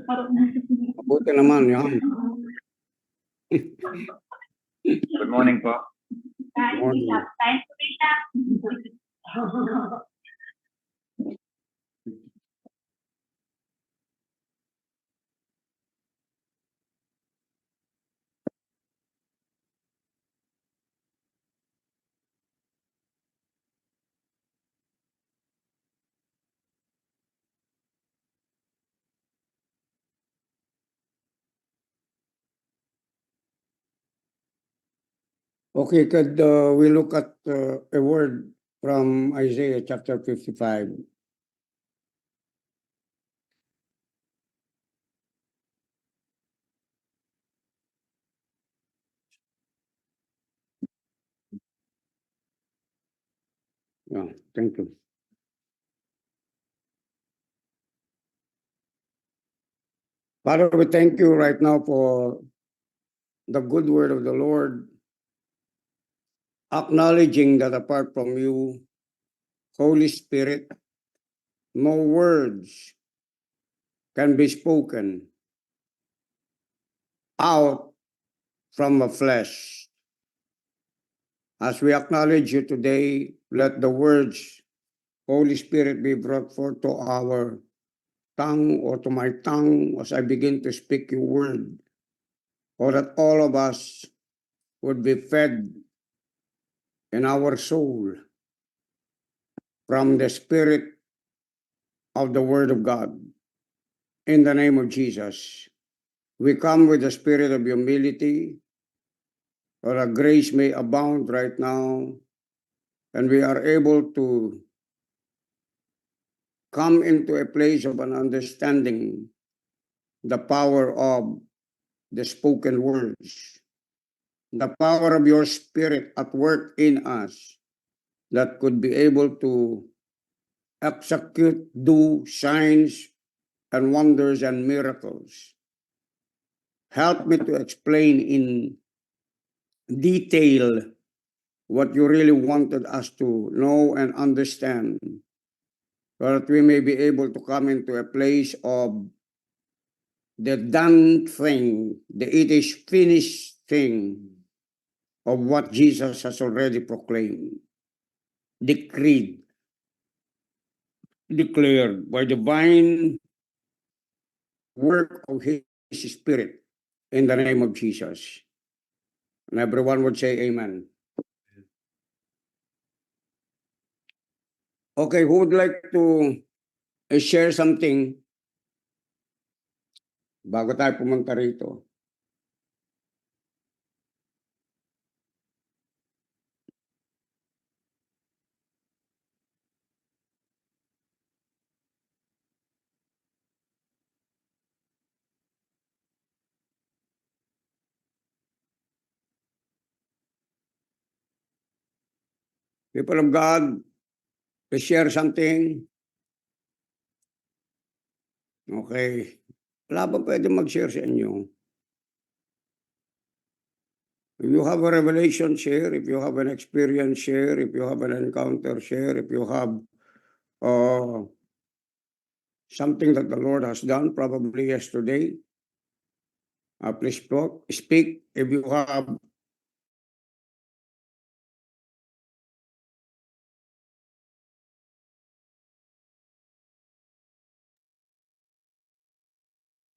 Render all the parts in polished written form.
Mabuti naman, yan. Good morning po. Morning. Okay, could we look at a word from Isaiah chapter 55? Yeah, thank you. Father, we thank you right now for the good word of the Lord, acknowledging that apart from you, Holy Spirit, no words can be spoken out from the flesh. As we acknowledge you today, let the words, Holy Spirit, be brought forth to our tongue or to my tongue as I begin to speak your word, or that all of us would be fed in our soul from the Spirit of the Word of God. In the name of Jesus, we come with the spirit of humility, or that grace may abound right now, and we are able to come into a place of an understanding the power of the spoken words, the power of your Spirit at work in us that could be able to execute, do signs and wonders and miracles. Help me to explain in detail what you really wanted us to know and understand, so that we may be able to come into a place of the done thing, the it is finished thing of what Jesus has already proclaimed, decreed, declared by divine work of His Spirit in the name of Jesus. And everyone would say amen. Okay, who would like to share something bago tayo pumunta rito? People of God, to share something? Okay. Wala ba pwede mag-share sa inyo? If you have a revelation, share. If you have an experience, share. If you have an encounter, share. If you have something that the Lord has done, probably yesterday, please speak. If you have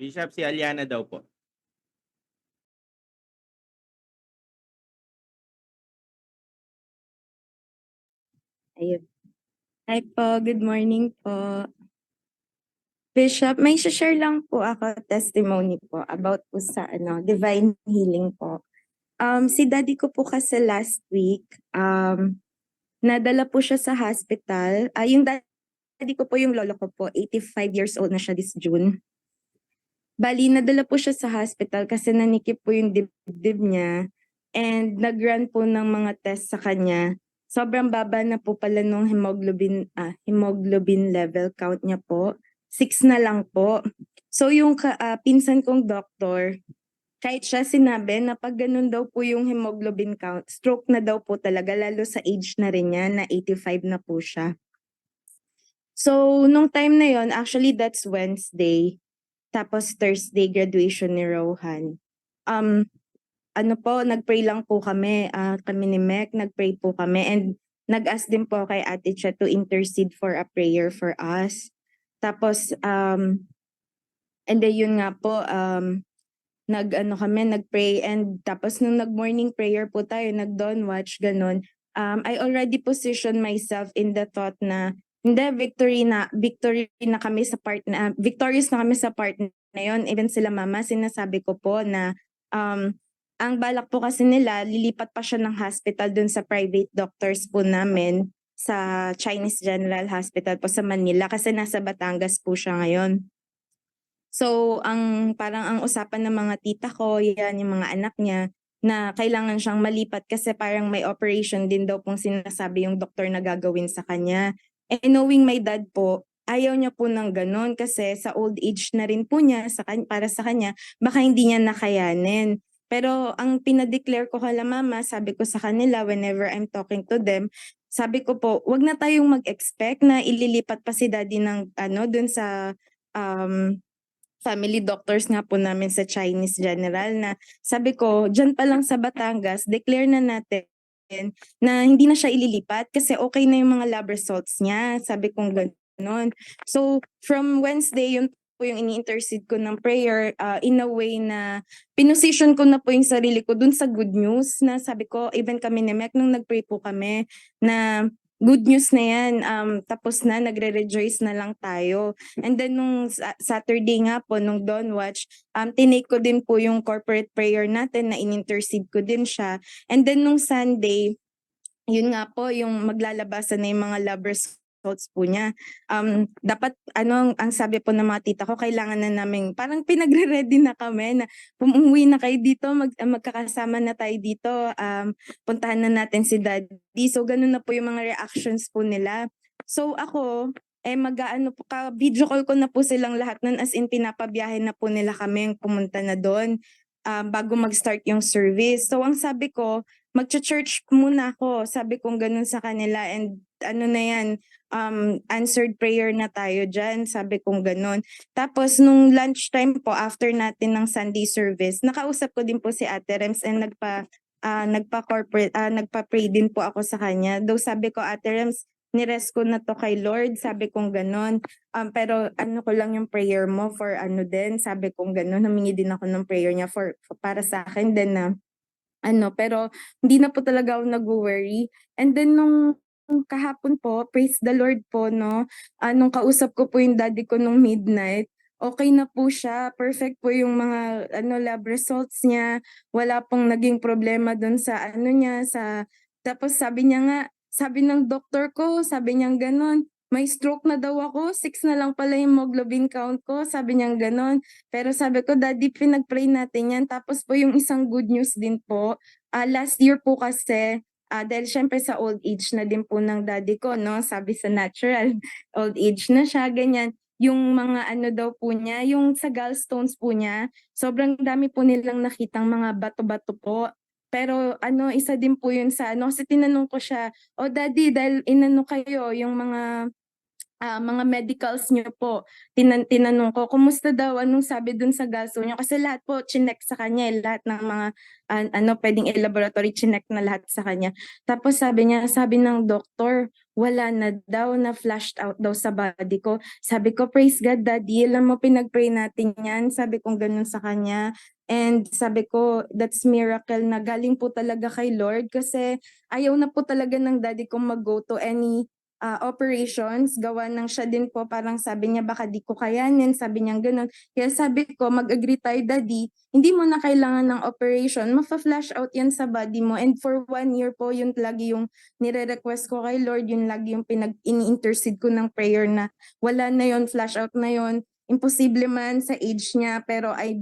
Bishop, si Aliana daw po. Ayun. Hi po, good morning po. Bishop, may share lang po ako testimony po about po sa divine healing po. Si daddy ko po kasi last week, nadala po siya sa hospital. Yung daddy ko po, yung lolo ko po, 85 years old na siya this June. Bali, nadala po siya sa hospital kasi nanikip po yung dibdib niya and nag-run po ng mga test sa kanya. Sobrang baba na po pala nung hemoglobin level count niya po. 6 na lang po. So yung pinsan kong doktor, kahit siya sinabi na pag ganun daw po yung hemoglobin count, stroke na daw po talaga, lalo sa age na rin niya, na 85 na po siya. So nung time na yon, actually that's Wednesday, Tapos Thursday, graduation ni Rohan. Ano po, nag-pray lang po kami. Kami ni Mek, nag-pray po kami. And nag-ask din po kay Ate Cha to intercede for a prayer for us. Tapos, and then yun nga po, nag-pray. And tapos nung nag-morning prayer po tayo, nag-dawn watch, ganun. I already positioned myself in the thought na hindi, victory na kami sa part na, victorious na kami sa part na yun. Even sila mama, sinasabi ko po na ang balak po kasi nila, lilipat pa siya ng hospital dun sa private doctors po namin sa Chinese General Hospital po sa Manila kasi nasa Batangas po siya ngayon. So, parang ang usapan ng mga tita ko, yan yung mga anak niya, na kailangan siyang malipat kasi parang may operation din daw pong sinasabi yung doktor na gagawin sa kanya. And knowing my dad po, ayaw niya po ng ganun kasi sa old age na rin po niya para sa kanya, baka hindi niya nakayanin. Pero ang pinadeclare ko kala mama, sabi ko sa kanila whenever I'm talking to them, sabi ko po, wag na tayong mag-expect na ililipat pa si daddy ng dun sa family doctors nga po namin sa Chinese General na sabi ko, dyan pa lang sa Batangas, declare na natin na hindi na siya ililipat kasi okay na yung mga lab results niya. Sabi kong gano'n. So, from Wednesday, yun po yung ini-intercede ko ng prayer in a way na pinosisyon ko na po yung sarili ko dun sa good news na sabi ko, even kami ni Mek, nung nag-pray po kami na good news na yan, tapos na, nagre-rejoice na lang tayo. And then nung Saturday nga po, nung dawn watch, tinake ko din po yung corporate prayer natin na in-intercede ko din siya. And then nung Sunday, yun nga po, yung maglalabasan na yung mga lab results po niya. Dapat, ang sabi po ng mga tita ko, kailangan na namin, parang pinagre-ready na kami na umuwi na kayo dito, magkakasama na tayo dito, puntahan na natin si daddy. So, ganun na po yung mga reactions po nila. So, ako, po, video call ko na po silang lahat nun, as in pinapabiyahe na po nila kami pumunta na doon bago mag-start yung service. So, ang sabi ko, magcha-church muna ako. Sabi kong ganun sa kanila and na yan, answered prayer na tayo dyan. Sabi kong ganun. Tapos nung lunchtime po, after natin ng Sunday service, nakausap ko din po si Ate Rems and nagpa-pray din po ako sa kanya. Though sabi ko, Ate Rems, nires ko na to kay Lord, sabi kong ganun. Pero ko lang yung prayer mo for din, sabi kong ganun. Humingi din ako ng prayer niya for para sa akin din na pero hindi na po talaga ako nag-worry. And then nung kahapon po, praise the Lord po, no? Nung kausap ko po yung daddy ko nung midnight, okay na po siya. Perfect po yung mga lab results niya. Wala pong naging problema dun sa tapos sabi niya nga, sabi ng doktor ko, sabi niya ganon, may stroke na daw ako, 6 na lang pala yung hemoglobin count ko, sabi niya ganon. Pero sabi ko, daddy, pinag-pray natin yan. Tapos po yung isang good news din po, last year po kasi, dahil syempre sa old age na din po ng daddy ko, no? Sabi sa natural, old age na siya, ganyan. Yung mga daw po niya, yung sa gallstones po niya, sobrang dami po nilang nakitang mga bato-bato po. Pero isa din po yun sa kasi tinanong ko siya, oh daddy, dahil kayo, yung mga medicals niyo po, tinanong ko, kumusta daw, anong sabi dun sa gallstone niyo? Kasi lahat po, chinek sa kanya, lahat ng mga, pwedeng i-laboratory, chinek na lahat sa kanya. Tapos sabi ng doktor, wala na daw, na flushed out daw sa body ko. Sabi ko, praise God, daddy, alam mo, pinag-pray natin yan. Sabi kong ganun sa kanya. And sabi ko, that's miracle na galing po talaga kay Lord kasi ayaw na po talaga ng daddy kong mag-go to any operations, gawa ng siya din po, parang sabi niya baka di ko kayanin, sabi niya gano'n. Kaya sabi ko, mag-agree tayo daddy, hindi mo na kailangan ng operation, mafa-flash out yan sa body mo. And for 1 year po, yun lagi yung nire-request ko kay Lord, yun lagi yung ini-intercede ko ng prayer na wala na yun, flash out na yun. Imposible man sa age niya, pero I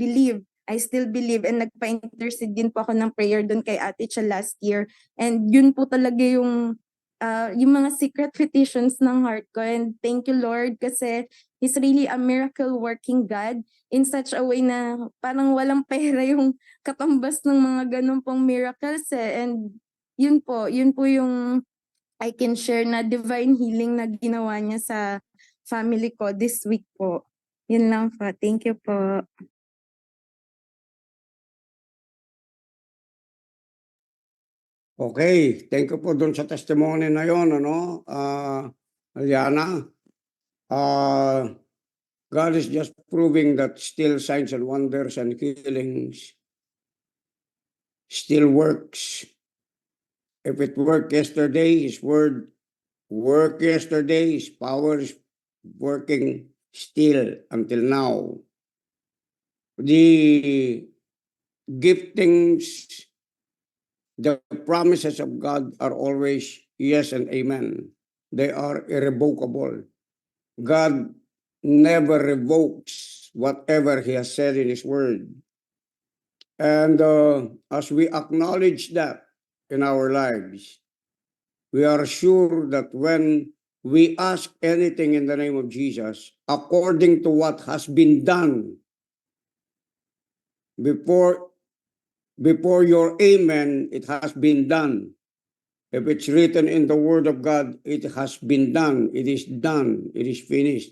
still believe, and nagpa-intercede din po ako ng prayer doon kay Ate Cha last year. And yun po talaga yung mga secret petitions ng heart ko. And thank you Lord kasi He's really a miracle working God in such a way na parang walang pera yung katambas ng mga ganun pong miracles And yun po yung I can share na divine healing na ginawa niya sa family ko this week po. Yun lang po. Thank you po. Okay, thank you po doon sa testimony na yon, ano, Aliana. God is just proving that still signs and wonders and healings still works. If it worked yesterday, His word worked yesterday, His power is working still until now. The giftings, the promises of God are always yes and amen. They are irrevocable. God never revokes whatever He has said in His word. And as we acknowledge that in our lives, we are sure that when we ask anything in the name of Jesus, according to what has been done before your amen, it has been done. If it's written in the word of God, it has been done. It is done. It is finished.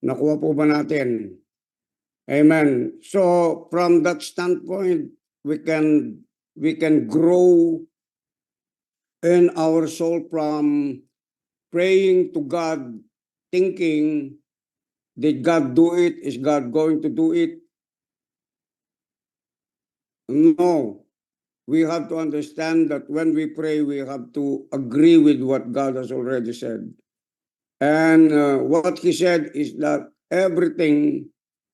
Nakuha po ba natin? Amen. So from that standpoint, we can grow in our soul from praying to God, thinking, did God do it? Is God going to do it? No. We have to understand that when we pray, we have to agree with what God has already said. And what He said is that everything,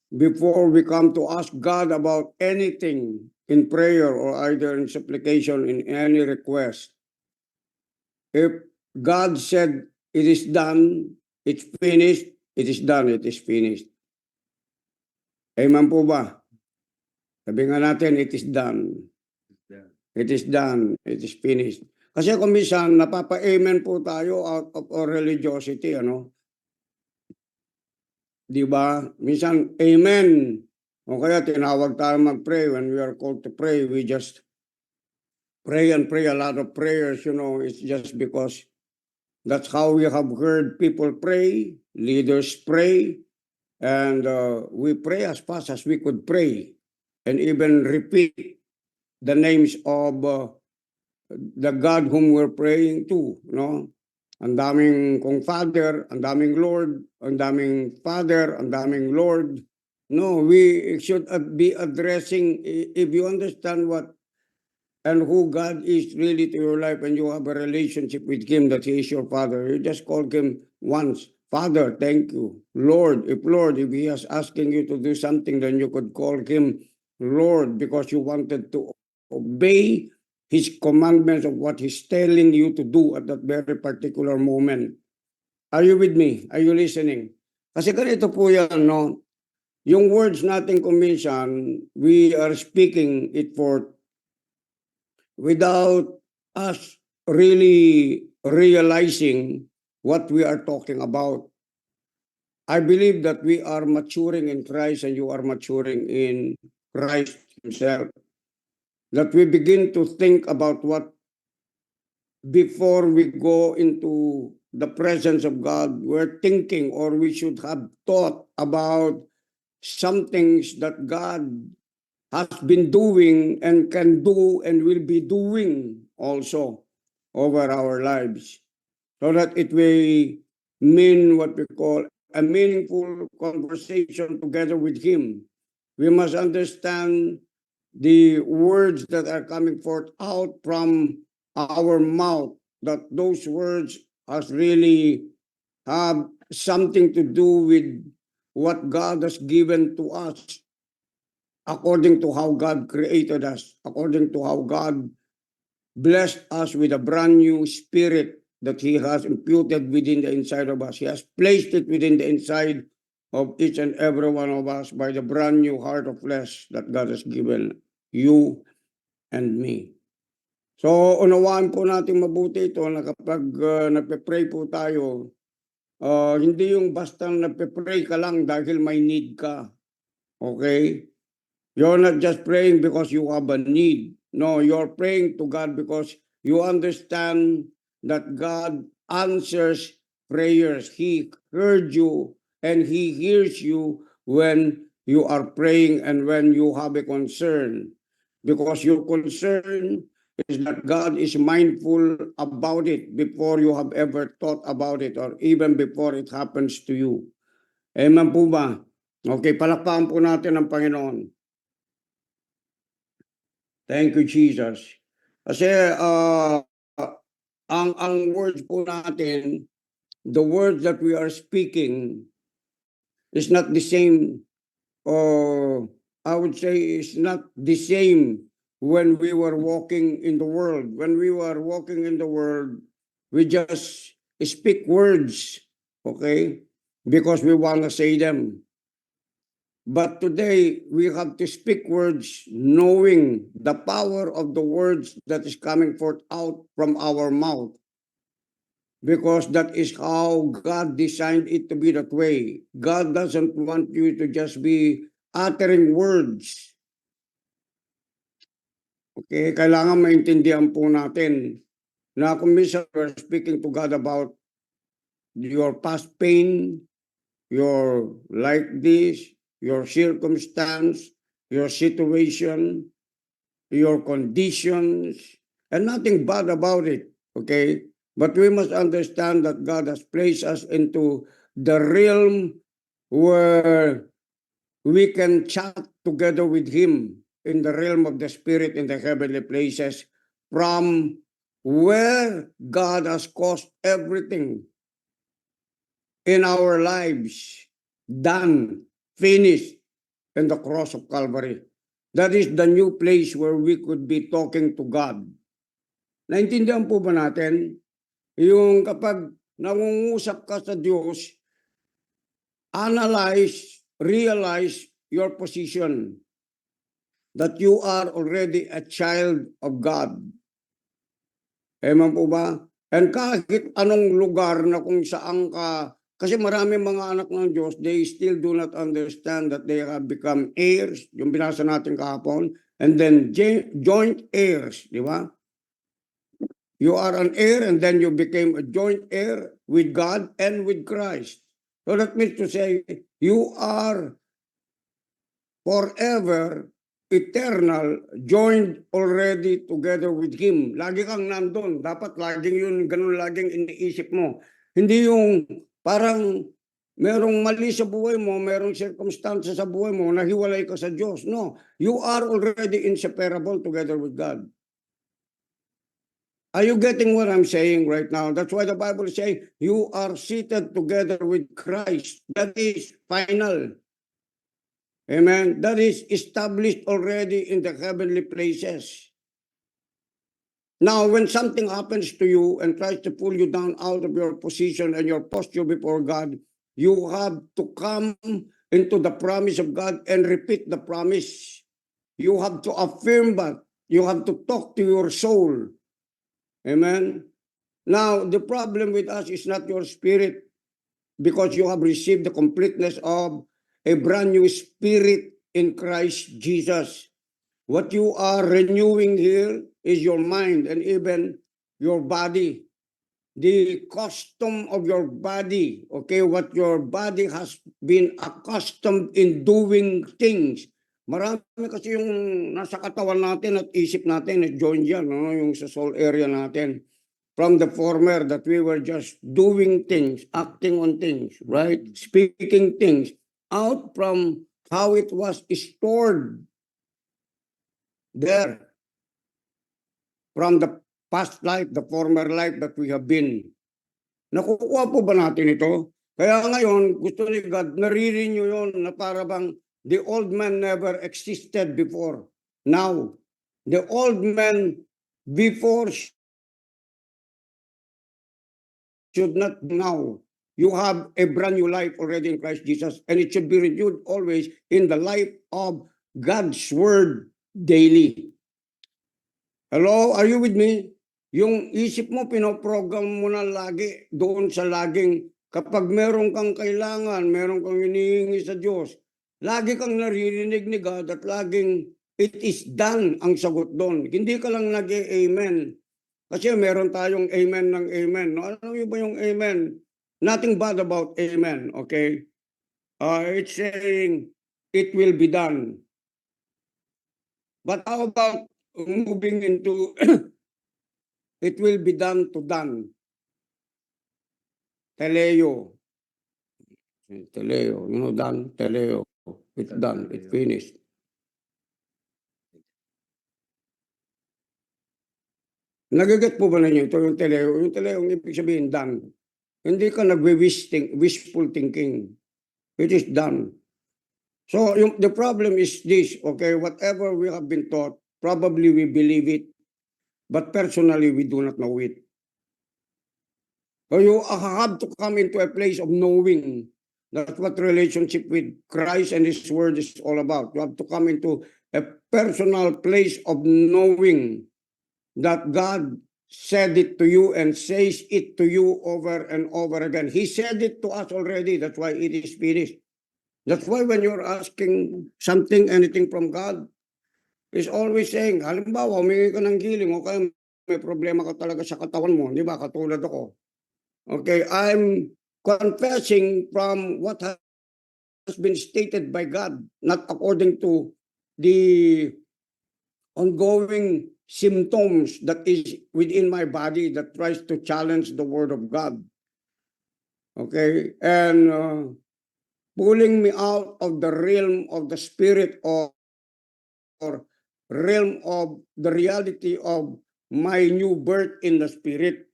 before we come to ask God about anything in prayer or either in supplication, in any request, if God said it is done, it's finished, it is done, it is finished. Amen po ba? Sabi nga natin, it is done. It is done. It is finished. Kasi kung minsan, napapa-amen po tayo out of our religiosity, ano? Di ba? Minsan, amen. O kaya tinawag tayo mag-pray. When we are called to pray, we just pray and pray a lot of prayers, you know. It's just because that's how we have heard people pray, leaders pray, and we pray as fast as we could pray and even repeat the names of the God whom we're praying to, no? Ang daming kong Father, ang daming Lord, ang daming Father, ang daming Lord. No, we should be addressing, if you understand what and who God is really to your life and you have a relationship with Him, that He is your Father, you just call Him once. Father, thank you. Lord, if He is asking you to do something, then you could call Him Lord because you wanted to obey His commandments of what He's telling you to do at that very particular moment. Are you with me? Are you listening? Kasi ganito po yan, no? Yung words natin kung minsan, we are speaking it forth without us really realizing what we are talking about. I believe that we are maturing in Christ and you are maturing in Christ Himself. That we begin to think about what, before we go into the presence of God, we're thinking or we should have thought about some things that God has been doing and can do and will be doing also over our lives, so that it may mean what we call a meaningful conversation together with Him. We must understand the words that are coming forth out from our mouth, that those words has really have something to do with what God has given to us according to how God created us, according to how God blessed us with a brand new spirit that He has imputed within the inside of us. He has placed it within the inside of each and every one of us by the brand new heart of flesh that God has given you and me. So, unawaan po natin mabuti ito na kapag nagpe-pray po tayo, hindi yung basta nagpe-pray ka lang dahil may need ka. Okay? You're not just praying because you have a need. No, you're praying to God because you understand that God answers prayers. He heard you and He hears you when you are praying and when you have a concern. Because your concern is that God is mindful about it before you have ever thought about it or even before it happens to you. Amen po ba? Okay, palakpakan po natin ang Panginoon. Thank you, Jesus. Kasi ang words po natin, the words that we are speaking is not the same, or I would say is not the same when we were walking in the world. When we were walking in the world, we just speak words, okay? Because we want to say them. But today, we have to speak words knowing the power of the words that is coming forth out from our mouth. Because that is how God designed it to be that way. God doesn't want you to just be uttering words. Okay, kailangan maintindihan po natin na kung minsan we're speaking to God about your past pain, your like this, your circumstance, your situation, your conditions, and nothing bad about it, okay? But we must understand that God has placed us into the realm where we can chat together with Him in the realm of the Spirit in the heavenly places, from where God has caused everything in our lives done, finished in the cross of Calvary. That is the new place where we could be talking to God. Naintindihan po ba natin? Yung kapag nangungusap ka sa Diyos, analyze, realize your position. That you are already a child of God. Amen po ba? And kahit anong lugar na kung saan ka, kasi marami mga anak ng Diyos, they still do not understand that they have become heirs, yung binasa natin kahapon, and then joint heirs, di ba? You are an heir and then you became a joint heir with God and with Christ. So that means to say, you are forever, eternal, joined already together with Him. Lagi kang nandun. Dapat laging yun, ganun laging iniisip mo. Hindi yung parang merong mali sa buhay mo, merong circumstance sa buhay mo, nahiwalay ka sa Diyos. No, you are already inseparable together with God. Are you getting what I'm saying right now? That's why the Bible is saying, you are seated together with Christ. That is final. Amen. That is established already in the heavenly places. Now, when something happens to you and tries to pull you down out of your position and your posture before God, you have to come into the promise of God and repeat the promise. You have to affirm that. You have to talk to your soul. Amen. Now, the problem with us is not your spirit, because you have received the completeness of a brand new spirit in Christ Jesus. What you are renewing here is your mind and even your body. The custom of your body, okay, what your body has been accustomed in doing things. Marami kasi yung nasa katawan natin at isip natin, join yan, no? Yung sa soul area natin. From the former that we were just doing things, acting on things, right? Speaking things out from how it was stored there. From the past life, the former life that we have been. Nakukuha po ba natin ito? Kaya ngayon, gusto ni God, nare-renew yun na para bang the old man never existed before. Now, the old man before should not now. You have a brand new life already in Christ Jesus, and it should be renewed always in the life of God's Word daily. Hello, are you with me? Yung isip mo, pinoprogram mo na lagi doon sa laging, kapag meron kang kailangan, meron kang hinihingi sa Diyos, lagi kang naririnig ni God at laging it is done ang sagot doon. Hindi ka lang nag-amen. Kasi meron tayong amen ng amen. No? Ano yung ba yung amen? Nothing bad about amen, okay? It's saying it will be done. But how about moving into it will be done to done? Teleo. Teleo. You know done? Teleo. It's done. It's finished. Nagaget po ba ninyo ito yung teleo? Yung teleo, yung ibig sabihin done. Hindi ka wishful thinking. It is done. So the problem is this, okay? Whatever we have been taught, probably we believe it, but personally we do not know it. So you have to come into a place of knowing. That's what relationship with Christ and His Word is all about. You have to come into a personal place of knowing that God said it to you and says it to you over and over again. He said it to us already. That's why it is finished. That's why when you're asking something, anything from God, is always saying, halimbawa, humingi ka ng healing o kaya may problema ka talaga sa katawan mo, di ba? Katulad ako. Okay, I'm confessing from what has been stated by God, not according to the ongoing symptoms that is within my body that tries to challenge the word of God. Okay, and pulling me out of the realm of the spirit or realm of the reality of my new birth in the spirit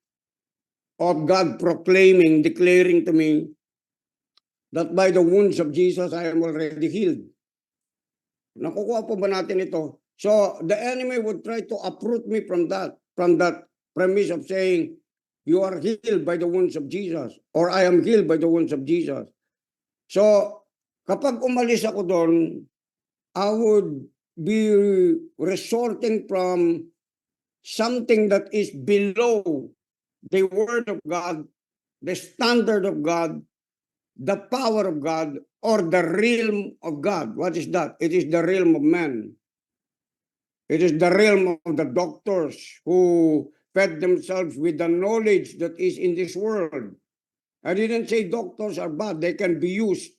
of God proclaiming, declaring to me that by the wounds of Jesus I am already healed. Nakukuha po ba natin ito? So the enemy would try to uproot me from that premise of saying, you are healed by the wounds of Jesus, or I am healed by the wounds of Jesus. So kapag umalis ako doon, I would be resorting from something that is below the word of God, the standard of God, the power of God, or the realm of God. What is that? It is the realm of man. It is the realm of the doctors who fed themselves with the knowledge that is in this world. I didn't say doctors are bad. They can be used.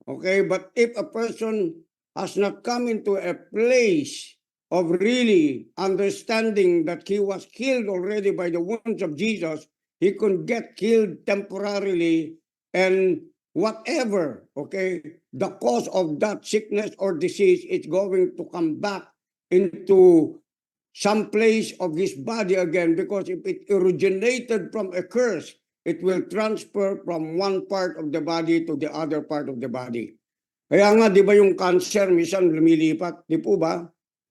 Okay, but if a person has not come into a place of really understanding that he was killed already by the wounds of Jesus, he could get killed temporarily and whatever, okay, the cause of that sickness or disease is going to come back into some place of his body again, because if it originated from a curse, it will transfer from one part of the body to the other part of the body. Kaya nga, di ba yung cancer, minsan lumilipat, di po ba?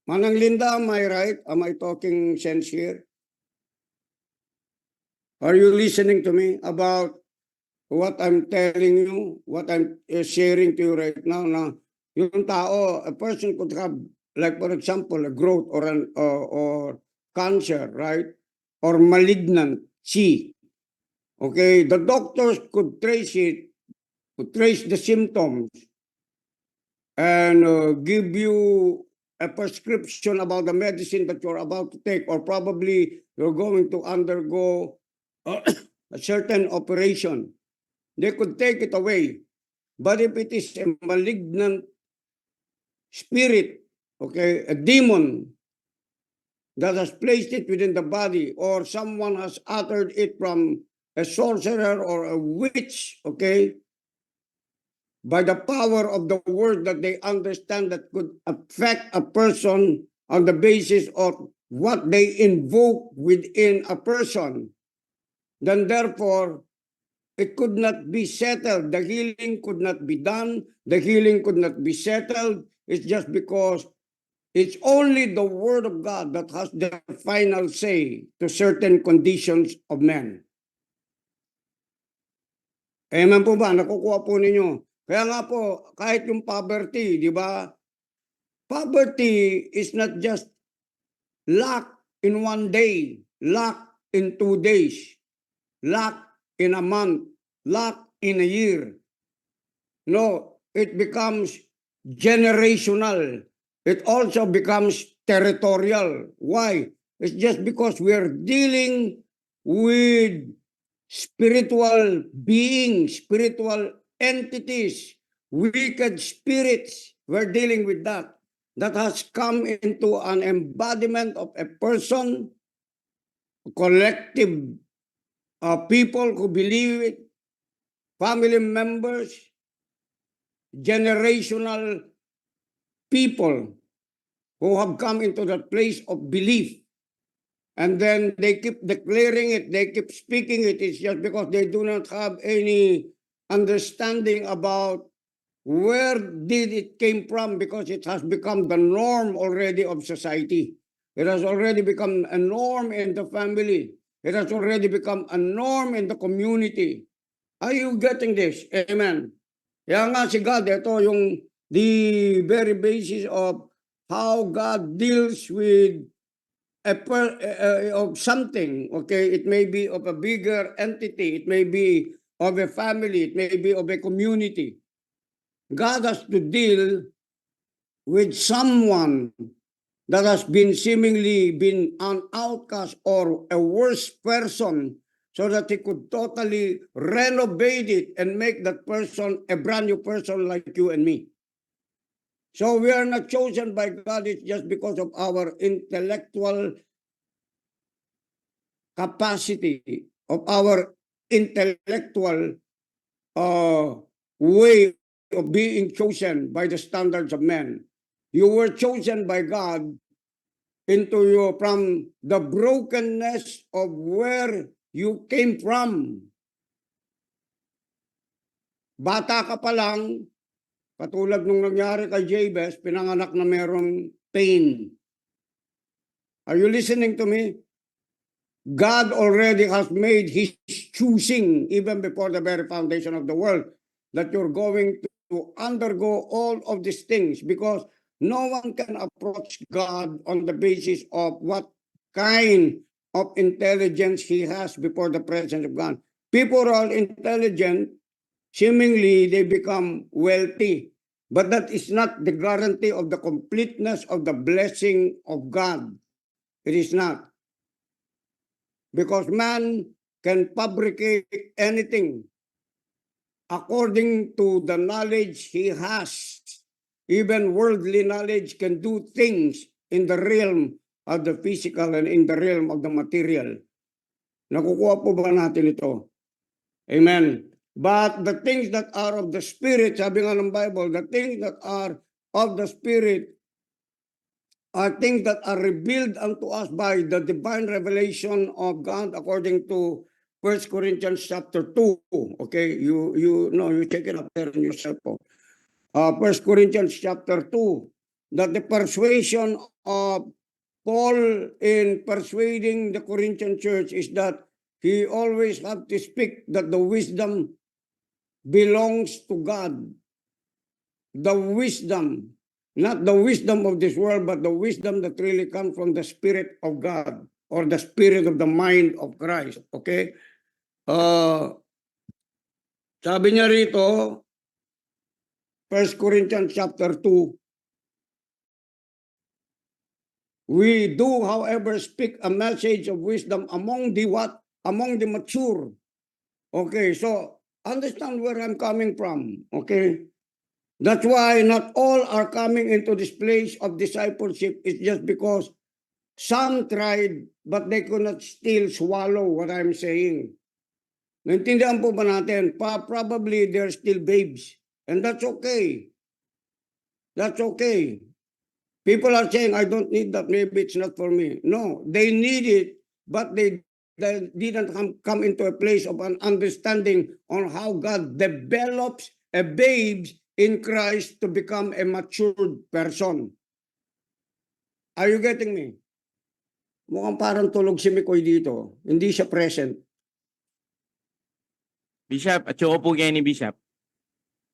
Manang Linda, am I right? Am I talking sense here? Are you listening to me about what I'm telling you, what I'm sharing to you right now? Na yung tao, a person could have, like for example, a growth or or cancer, right? Or malignancy. Okay, the doctors could trace it, could trace the symptoms, and give you a prescription about the medicine that you're about to take, or probably you're going to undergo a certain operation. They could take it away. But if it is a malignant spirit, okay, a demon that has placed it within the body, or someone has uttered it from a sorcerer or a witch, okay, by the power of the word that they understand that could affect a person on the basis of what they invoke within a person, then therefore it could not be settled. The healing could not be done. The healing could not be settled. It's just because it's only the word of God that has the final say to certain conditions of men. Amen po ba? Nakukuha po ninyo. Kaya nga po, kahit yung poverty, di ba? Poverty is not just lack in one day, lack in 2 days, lack in a month, lack in a year. No, it becomes generational. It also becomes territorial. Why? It's just because we're dealing with spiritual beings, spiritual entities, wicked spirits, we're dealing with that has come into an embodiment of a person, collective people who believe it, family members, generational people who have come into that place of belief. And then they keep declaring it, they keep speaking it. It's just because they do not have any understanding about where did it came from, because it has become the norm already of society. It has already become a norm in the family. It has already become a norm in the community. Are you getting this? Amen. Kaya nga si God, ito yung the very basis of how God deals with of something. Okay, it may be of a bigger entity, it may be of a family, it may be of a community. God has to deal with someone that has been seemingly been an outcast or a worse person, so that he could totally renovate it and make that person a brand new person like you and me. So we are not chosen by God, it's just because of our intellectual capacity, of our intellectual way of being chosen by the standards of men. You were chosen by God into you from the brokenness of where you came from. Bata ka pa lang, katulad nung nangyari kay Jabez, pinanganak na merong pain. Are you listening to me? God already has made his choosing even before the very foundation of the world, that you're going to undergo all of these things, because no one can approach God on the basis of what kind of intelligence he has before the presence of God. People are all intelligent, seemingly they become wealthy, but that is not the guarantee of the completeness of the blessing of God. It is not. Because man can fabricate anything according to the knowledge he has. Even worldly knowledge can do things in the realm of the physical and in the realm of the material. Nakukuha po ba natin ito? Amen. But the things that are of the Spirit, sabi nga ng Bible, the things that are of the Spirit are things that are revealed unto us by the divine revelation of God, according to 1 Corinthians chapter 2. Okay, you know, you check it up there on your cell phone. 1 Corinthians chapter 2, that the persuasion of Paul in persuading the Corinthian church is that he always have to speak that the wisdom belongs to God. The wisdom, not the wisdom of this world, but the wisdom that really comes from the Spirit of God, or the Spirit of the mind of Christ. Okay? Sabi niya rito, 1 Corinthians chapter 2, we do, however, speak a message of wisdom among the what? Among the mature. Okay, so understand where I'm coming from. Okay? That's why not all are coming into this place of discipleship. It's just because some tried, but they could not still swallow what I'm saying. Naintindihan po ba natin? Probably they're still babes. And that's okay. That's okay. People are saying, I don't need that, maybe it's not for me. No, they need it, but they didn't come into a place of an understanding on how God develops a babe in Christ to become a matured person. Are you getting me? Mukhang parang tulog si Mikoy dito. Hindi siya present. Bishop, at yung po kayo ni Bishop.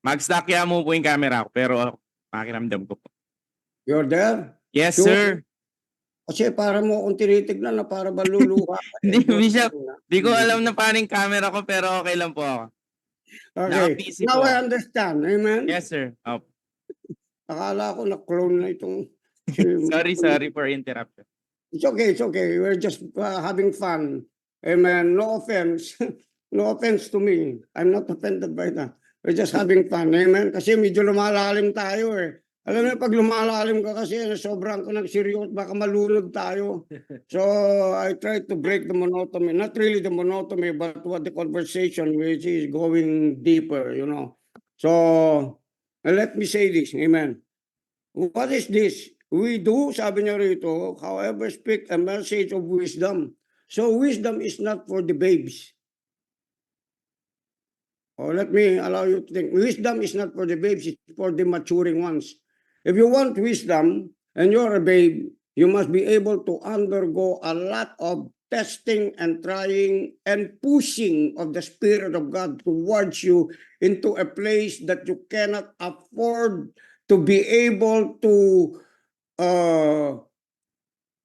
Mag-stack mo po yung camera ko, pero pakiramdam ko po. You're there? Yes, Sure. sir. Kasi para mo akong tinitignan na para ba luluha. Hindi, Bishop. Di ko alam na paano yung camera ko, pero okay lang po ako. Okay. Naka-PC Now po. I understand. Amen? Yes, sir. Oh, Akala ko na-clone na itong... sorry for interruption. It's okay, it's okay. We're just having fun. Amen. No offense. No offense to me. I'm not offended by that. We're just having fun, amen? Kasi medyo lumalalim tayo eh. Alam mo, pag lumalalim ka kasi, sobrang ko ng serious, baka malunod tayo. So, I try to break the monotony. Not really the monotony, but what the conversation which is going deeper, you know. So, let me say this, amen. What is this? We do, sabi niya rito, however, speak a message of wisdom. So, wisdom is not for the babes. Or let me allow you to think. Wisdom is not for the babes, it's for the maturing ones. If you want wisdom and you're a babe, you must be able to undergo a lot of testing and trying and pushing of the Spirit of God towards you into a place that you cannot afford to be able to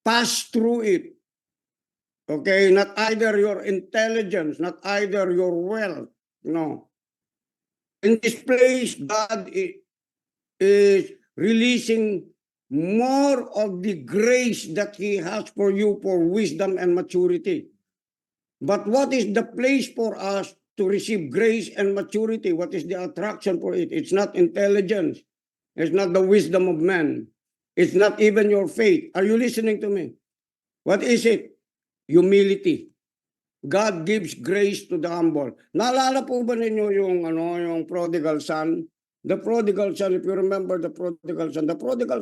pass through it. Okay, not either your intelligence, not either your wealth, no. In this place, God is releasing more of the grace that He has for you for wisdom and maturity. But what is the place for us to receive grace and maturity? What is the attraction for it? It's not intelligence. It's not the wisdom of man. It's not even your faith. Are you listening to me? What is it? Humility. God gives grace to the humble. Naalala po ba ninyo yung prodigal son? The prodigal son, if you remember the prodigal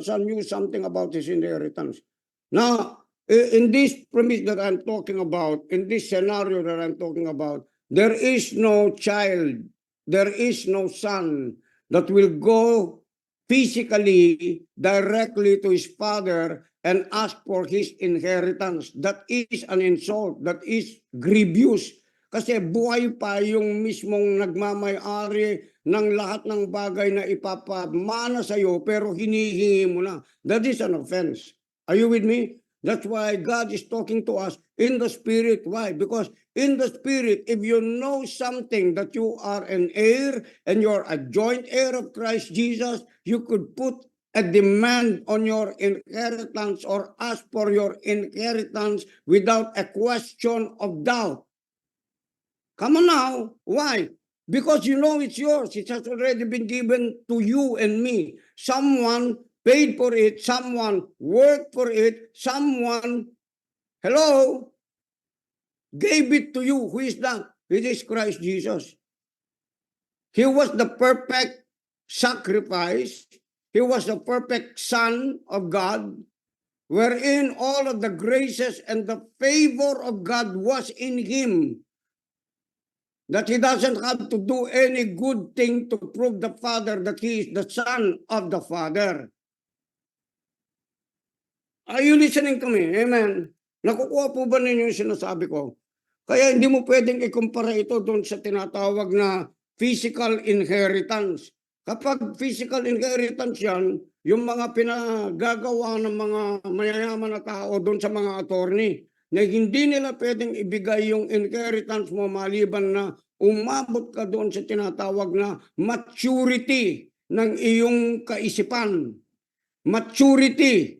son knew something about his inheritance. Now, in this premise that I'm talking about, in this scenario that I'm talking about, there is no child, there is no son that will go physically directly to his father and ask for his inheritance. That is an insult. That is grievous. Kasi buhay pa yung mismong nagmamay-ari ng lahat ng bagay na ipapamana sa iyo pero hinihingi mo na. That is an offense. Are you with me? That's why God is talking to us in the Spirit. Why? Because in the Spirit, if you know something that you are an heir and you're a joint heir of Christ Jesus, you could put a demand on your inheritance or ask for your inheritance without a question of doubt. Come on now. Why? Because you know it's yours. It has already been given to you and me. Someone paid for it. Someone worked for it. Someone, hello, gave it to you. Who is that? It is Christ Jesus. He was the perfect sacrifice. He was the perfect Son of God, wherein all of the graces and the favor of God was in him. That he doesn't have to do any good thing to prove the Father that he is the Son of the Father. Are you listening to me? Amen. Nakukuha po ba ninyo yung sinasabi ko? Kaya hindi mo pwedeng ikumpara ito doon sa tinatawag na physical inheritance. Kapag physical inheritance yan, yung mga pinagagawa ng mga mayayaman na tao doon sa mga attorney, na hindi nila pwedeng ibigay yung inheritance mo maliban na umabot ka doon sa tinatawag na maturity ng iyong kaisipan. Maturity,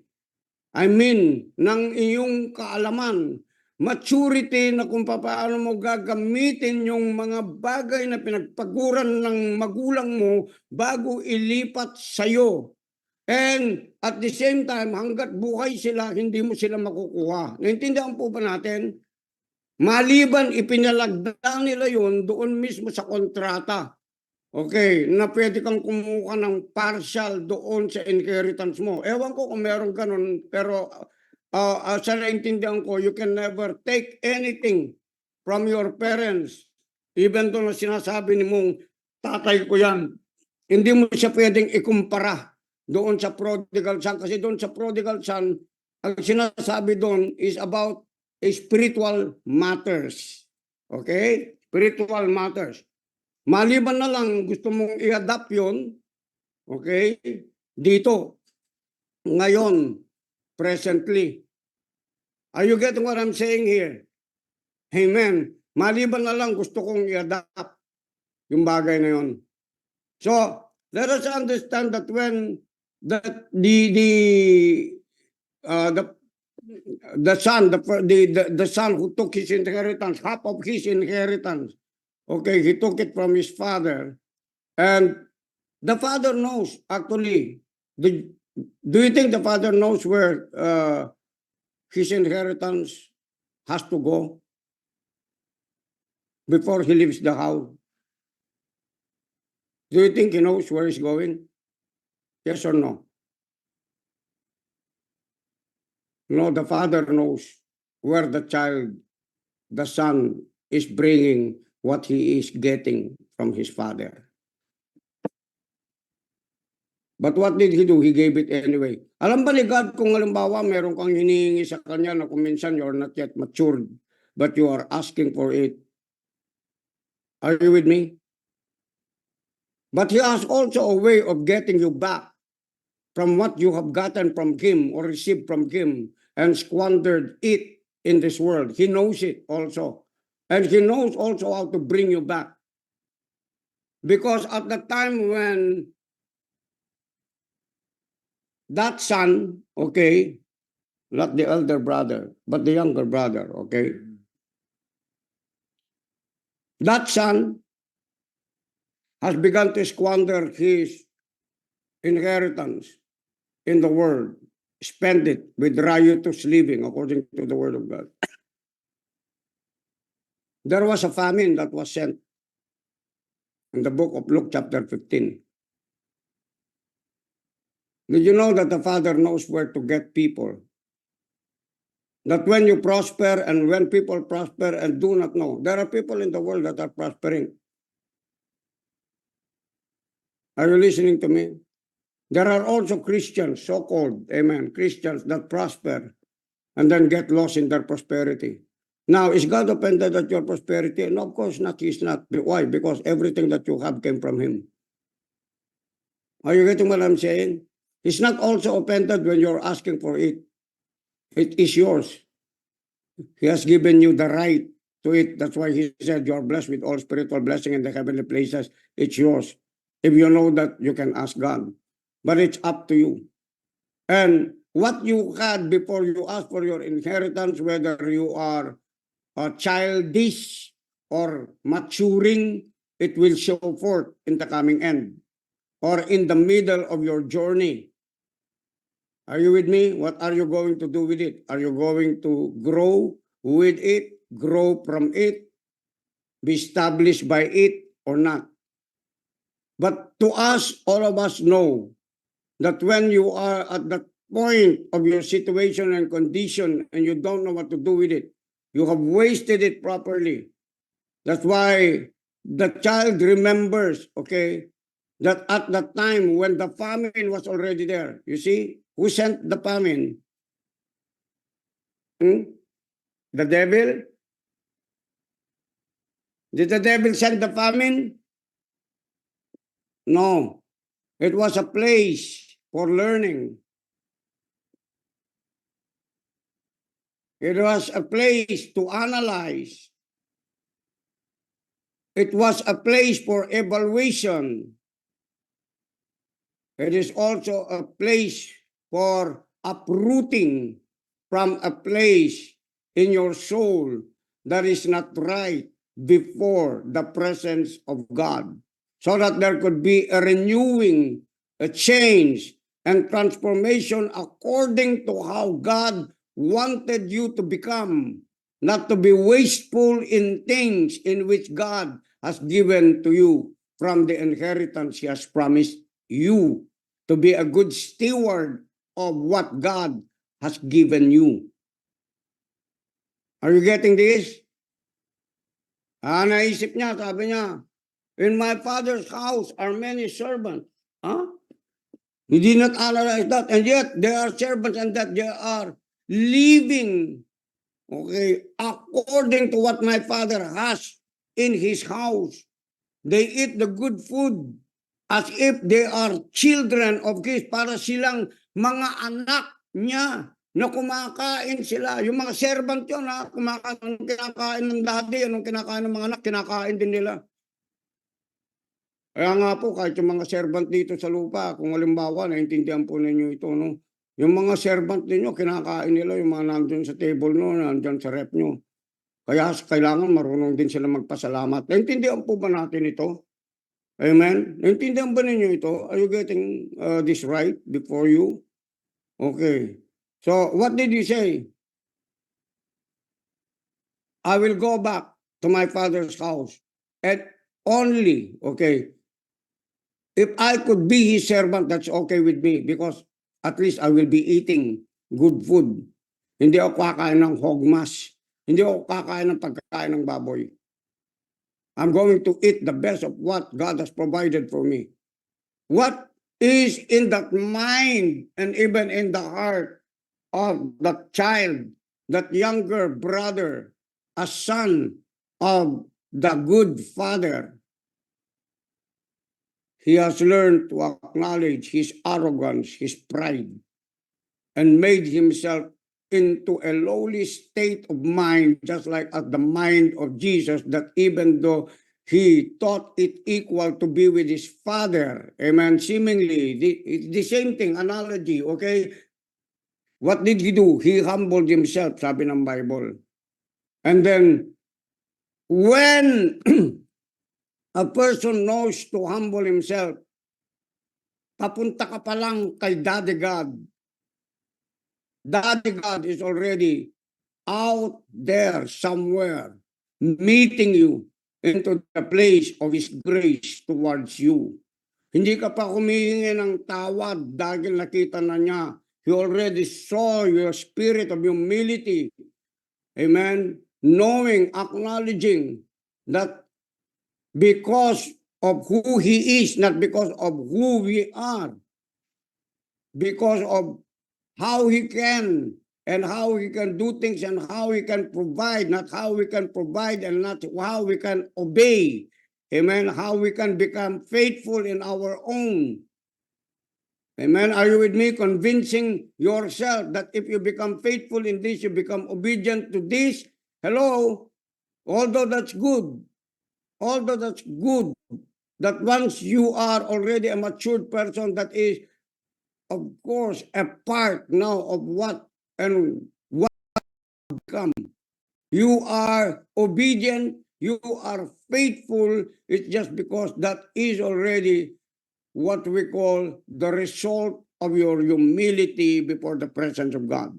I mean, ng iyong kaalaman. Maturity na kung paano mo gagamitin yung mga bagay na pinagpaguran ng magulang mo bago ilipat sa'yo. And at the same time, hanggat buhay sila, hindi mo sila makukuha. Naintindihan po ba natin? Maliban ipinalagda nila yun doon mismo sa kontrata. Okay, na pwede kang kumuha ng partial doon sa inheritance mo. Ewan ko kung meron ganun, pero sa naintindihan ko, you can never take anything from your parents. Even though na sinasabi ni mong tatay ko yan, hindi mo siya pwedeng ikumpara doon sa prodigal son. Kasi doon sa prodigal son, ang sinasabi doon is about spiritual matters. Okay? Spiritual matters. Maliban na lang gusto mong i-adapt yun, okay, dito, ngayon, presently. Are you getting what I'm saying here? Amen. Maliban na lang gusto kong i-adapt yung bagay na yun. So, let us understand that when the son who took his inheritance, half of his inheritance, okay, he took it from his father, And the father knows, actually. Do you think the father knows where his inheritance has to go before he leaves the house? Do you think he knows where he's going? Yes or no? No, the father knows where the child, the son, is bringing what he is getting from his father. But what did he do? He gave it anyway. Alam ba ni God kung halimbawa meron kang hinihingi sa kanya na kung minsan you're not yet matured, but you are asking for it? Are you with me? But he has also a way of getting you back from what you have gotten from him or received from him and squandered it in this world. He knows it also. And he knows also how to bring you back. Because at the time when that son, okay, not the elder brother, but the younger brother, okay, that son has begun to squander his inheritance in the world, spend it with riotous living, according to the word of God. There was a famine that was sent in the book of Luke chapter 15. Did you know that the Father knows where to get people? That when you prosper and when people prosper and do not know, there are people in the world that are prospering. Are you listening to me? There are also Christians, so-called, amen, Christians that prosper and then get lost in their prosperity. Now, is God offended at your prosperity? No, of course not. He's not. Why? Because everything that you have came from him. Are you getting what I'm saying? He's not also offended when you're asking for it. It is yours. He has given you the right to it. That's why he said you're blessed with all spiritual blessing in the heavenly places. It's yours. If you know that, you can ask God. But it's up to you. And what you had before you ask for your inheritance, whether you are childish or maturing, it will show forth in the coming end or in the middle of your journey. Are you with me? What are you going to do with it? Are you going to grow with it, grow from it, be established by it or not? But to us, all of us know that when you are at the point of your situation and condition and you don't know what to do with it, you have wasted it properly. That's why the child remembers, okay, that at the time when the famine was already there, you see, who sent the famine? The devil? Did the devil send the famine? No. It was a place for learning. It was a place to analyze. It was a place for evaluation. It is also a place for uprooting from a place in your soul that is not right before the presence of God, so that there could be a renewing, a change, and transformation according to how God wanted you to become, not to be wasteful in things in which God has given to you from the inheritance He has promised you, to be a good steward of what God has given you. Are you getting this? Naisip niya, sabi niya, in my father's house are many servants. Huh? He did not analyze that. And yet, there are servants and that they are living, okay, according to what my father has in his house. They eat the good food as if they are children of his, para silang mga anak niya na kumakain sila. Yung mga servant yun, kumakain, kinakain ng daddy, anong kinakain ng mga anak, kinakain din nila. Kaya nga po, kahit yung mga servant dito sa lupa, kung halimbawa, naintindihan po ninyo ito, no? Yung mga servant ninyo, kinakain nila yung mga nandun sa table nyo, nandun sa rep nyo. Kaya kailangan marunong din sila magpasalamat. Naintindihan po ba natin ito? Amen? Naintindihan ba ninyo ito? Are you getting this right before you? Okay. So, what did he say? I will go back to my father's house. And only, okay, if I could be his servant, that's okay with me because at least I will be eating good food. Hindi ako kakain ng hogmas. Hindi ako kakain ng pagkain ng baboy. I'm going to eat the best of what God has provided for me. What is in that mind and even in the heart of that child, that younger brother, a son of the good father? He has learned to acknowledge his arrogance, his pride, and made himself into a lowly state of mind, just like at the mind of Jesus, that even though he thought it equal to be with his father, amen, seemingly, the same thing, analogy, okay? What did he do? He humbled himself, sabi ng Bible. And then, when a person knows to humble himself, papunta ka pa lang kay Daddy God. Daddy God is already out there somewhere, meeting you into the place of His grace towards you. Hindi ka pa humihingi ng tawad dahil nakita na niya. He already saw your spirit of humility. Amen? Knowing, acknowledging that because of who He is, not because of who we are, because of how He can and how He can do things and how He can provide, not how we can provide and not how we can obey. Amen. How we can become faithful in our own. Amen. Are you with me? Convincing yourself that if you become faithful in this, you become obedient to this. Hello. Although that's good. Although that's good. That once you are already a matured person, that is, of course, a part now of what and what become. You are obedient, you are faithful. It's just because that is already what we call the result of your humility before the presence of God.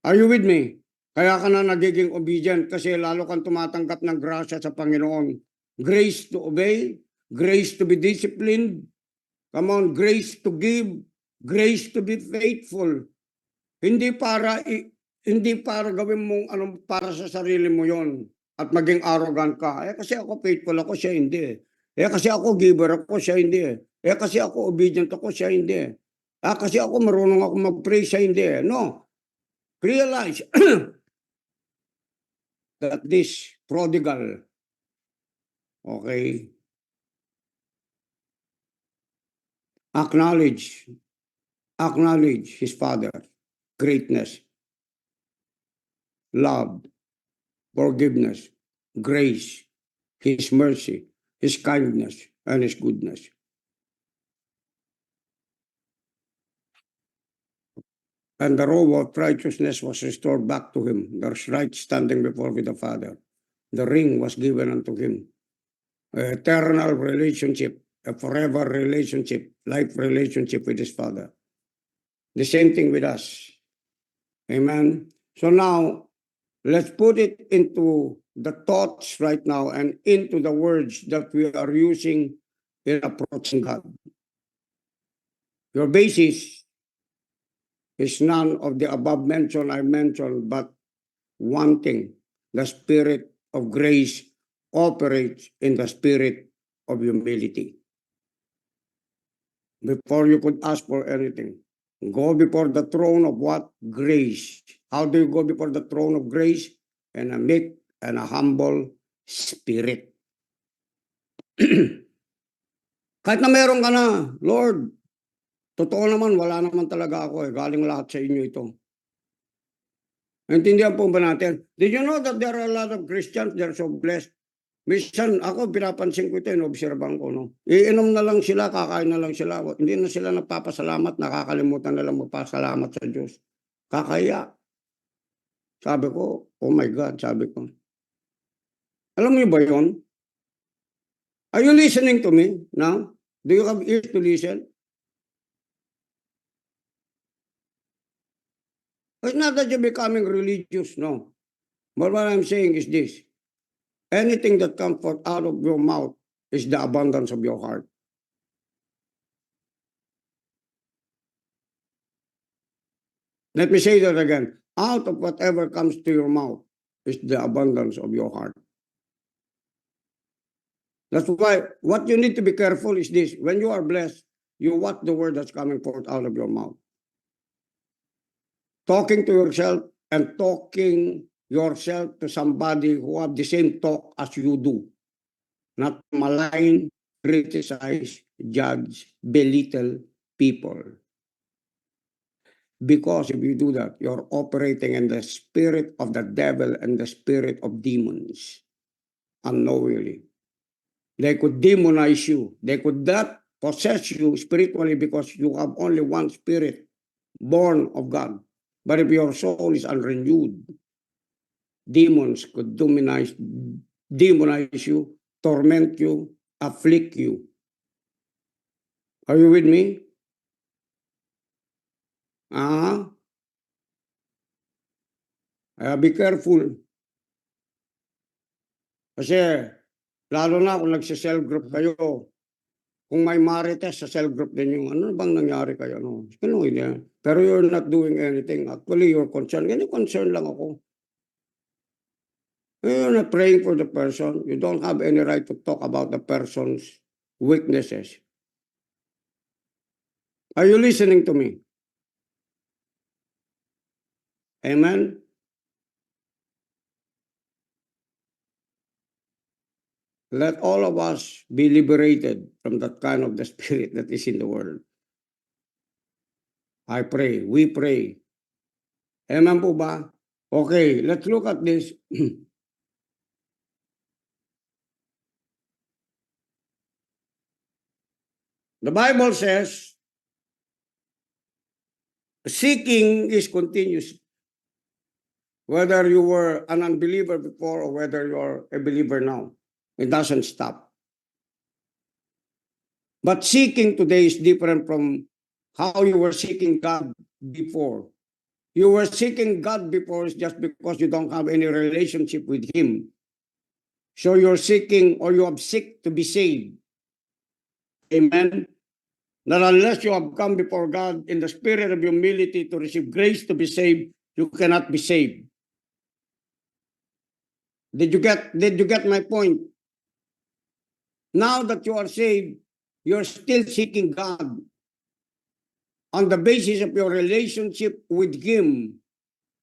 Are you with me? Kaya ka na nagiging obedient kasi lalo kang tumatanggap ng grasya sa Panginoon. Grace to obey, grace to be disciplined, come on, grace to give, grace to be faithful. Hindi para gawin mong anong para sa sarili mo yon at maging arrogant ka. Kasi ako faithful ako, siya hindi. Kasi ako giver ako, siya hindi. Kasi ako obedient ako, siya hindi. Kasi ako marunong ako mag-pray, siya hindi. No. Realize that this prodigal, okay, acknowledge his father, greatness, love, forgiveness, grace, His mercy, His kindness, and His goodness. And the robe of righteousness was restored back to him. There's right standing before with the Father. The ring was given unto him. An eternal relationship, a forever relationship, life relationship with his Father. The same thing with us. Amen. So now, let's put it into the thoughts right now and into the words that we are using in approaching God. Your basis is none of the above mentioned I mentioned, but one thing, the Spirit of grace operates in the spirit of humility. Before you could ask for anything, go before the throne of what? Grace. How do you go before the throne of grace? And a meek and a humble spirit. Kahit na meron ka na, Lord, totoo naman, wala naman talaga ako galing lahat sa inyo ito. Naintindihan po ba natin? Did you know that there are a lot of Christians, they're so blessed? Minsan ako, pinapansin ko ito, inobserban ko, no? Iinom na lang sila, kakain na lang sila. Hindi na sila nagpapasalamat, nakakalimutan na lang magpasalamat sa Diyos. Kakaya. Sabi ko, oh my God, sabi ko. Alam mo ba yun? Are you listening to me now? Do you have ears to listen? It's not that you're becoming religious, no. But what I'm saying is this. Anything that comes forth out of your mouth is the abundance of your heart. Let me say that again. Out of whatever comes to your mouth is the abundance of your heart. That's why what you need to be careful is this. When you are blessed, you watch the word that's coming forth out of your mouth. Talking to yourself and talking yourself to somebody who have the same talk as you do. Not malign, criticize, judge, belittle people. Because if you do that, you're operating in the spirit of the devil and the spirit of demons unknowingly. They could demonize you. They could not possess you spiritually because you have only one spirit born of God. But if your soul is unrenewed, demons could demonize you, torment you, afflict you. Are you with me? Be careful. Kasi, lalo na kung nagsa-cell group kayo, kung may marites sa cell group din yung ano bang nangyari kayo? Ano? Pero you're not doing anything. Actually, you're concerned. Ganyan concerned lang ako. You're not praying for the person. You don't have any right to talk about the person's weaknesses. Are you listening to me? Amen? Let all of us be liberated from that kind of the spirit that is in the world. I pray. We pray. Amen po ba? Okay, let's look at this. The Bible says, seeking is continuous. Whether you were an unbeliever before or whether you're a believer now, it doesn't stop. But seeking today is different from how you were seeking God before. You were seeking God before is just because you don't have any relationship with Him. So you're seeking or you have seek to be saved. Amen. That unless you have come before God in the spirit of humility to receive grace to be saved, you cannot be saved. Did you get my point? Now that you are saved, you're still seeking God on the basis of your relationship with Him,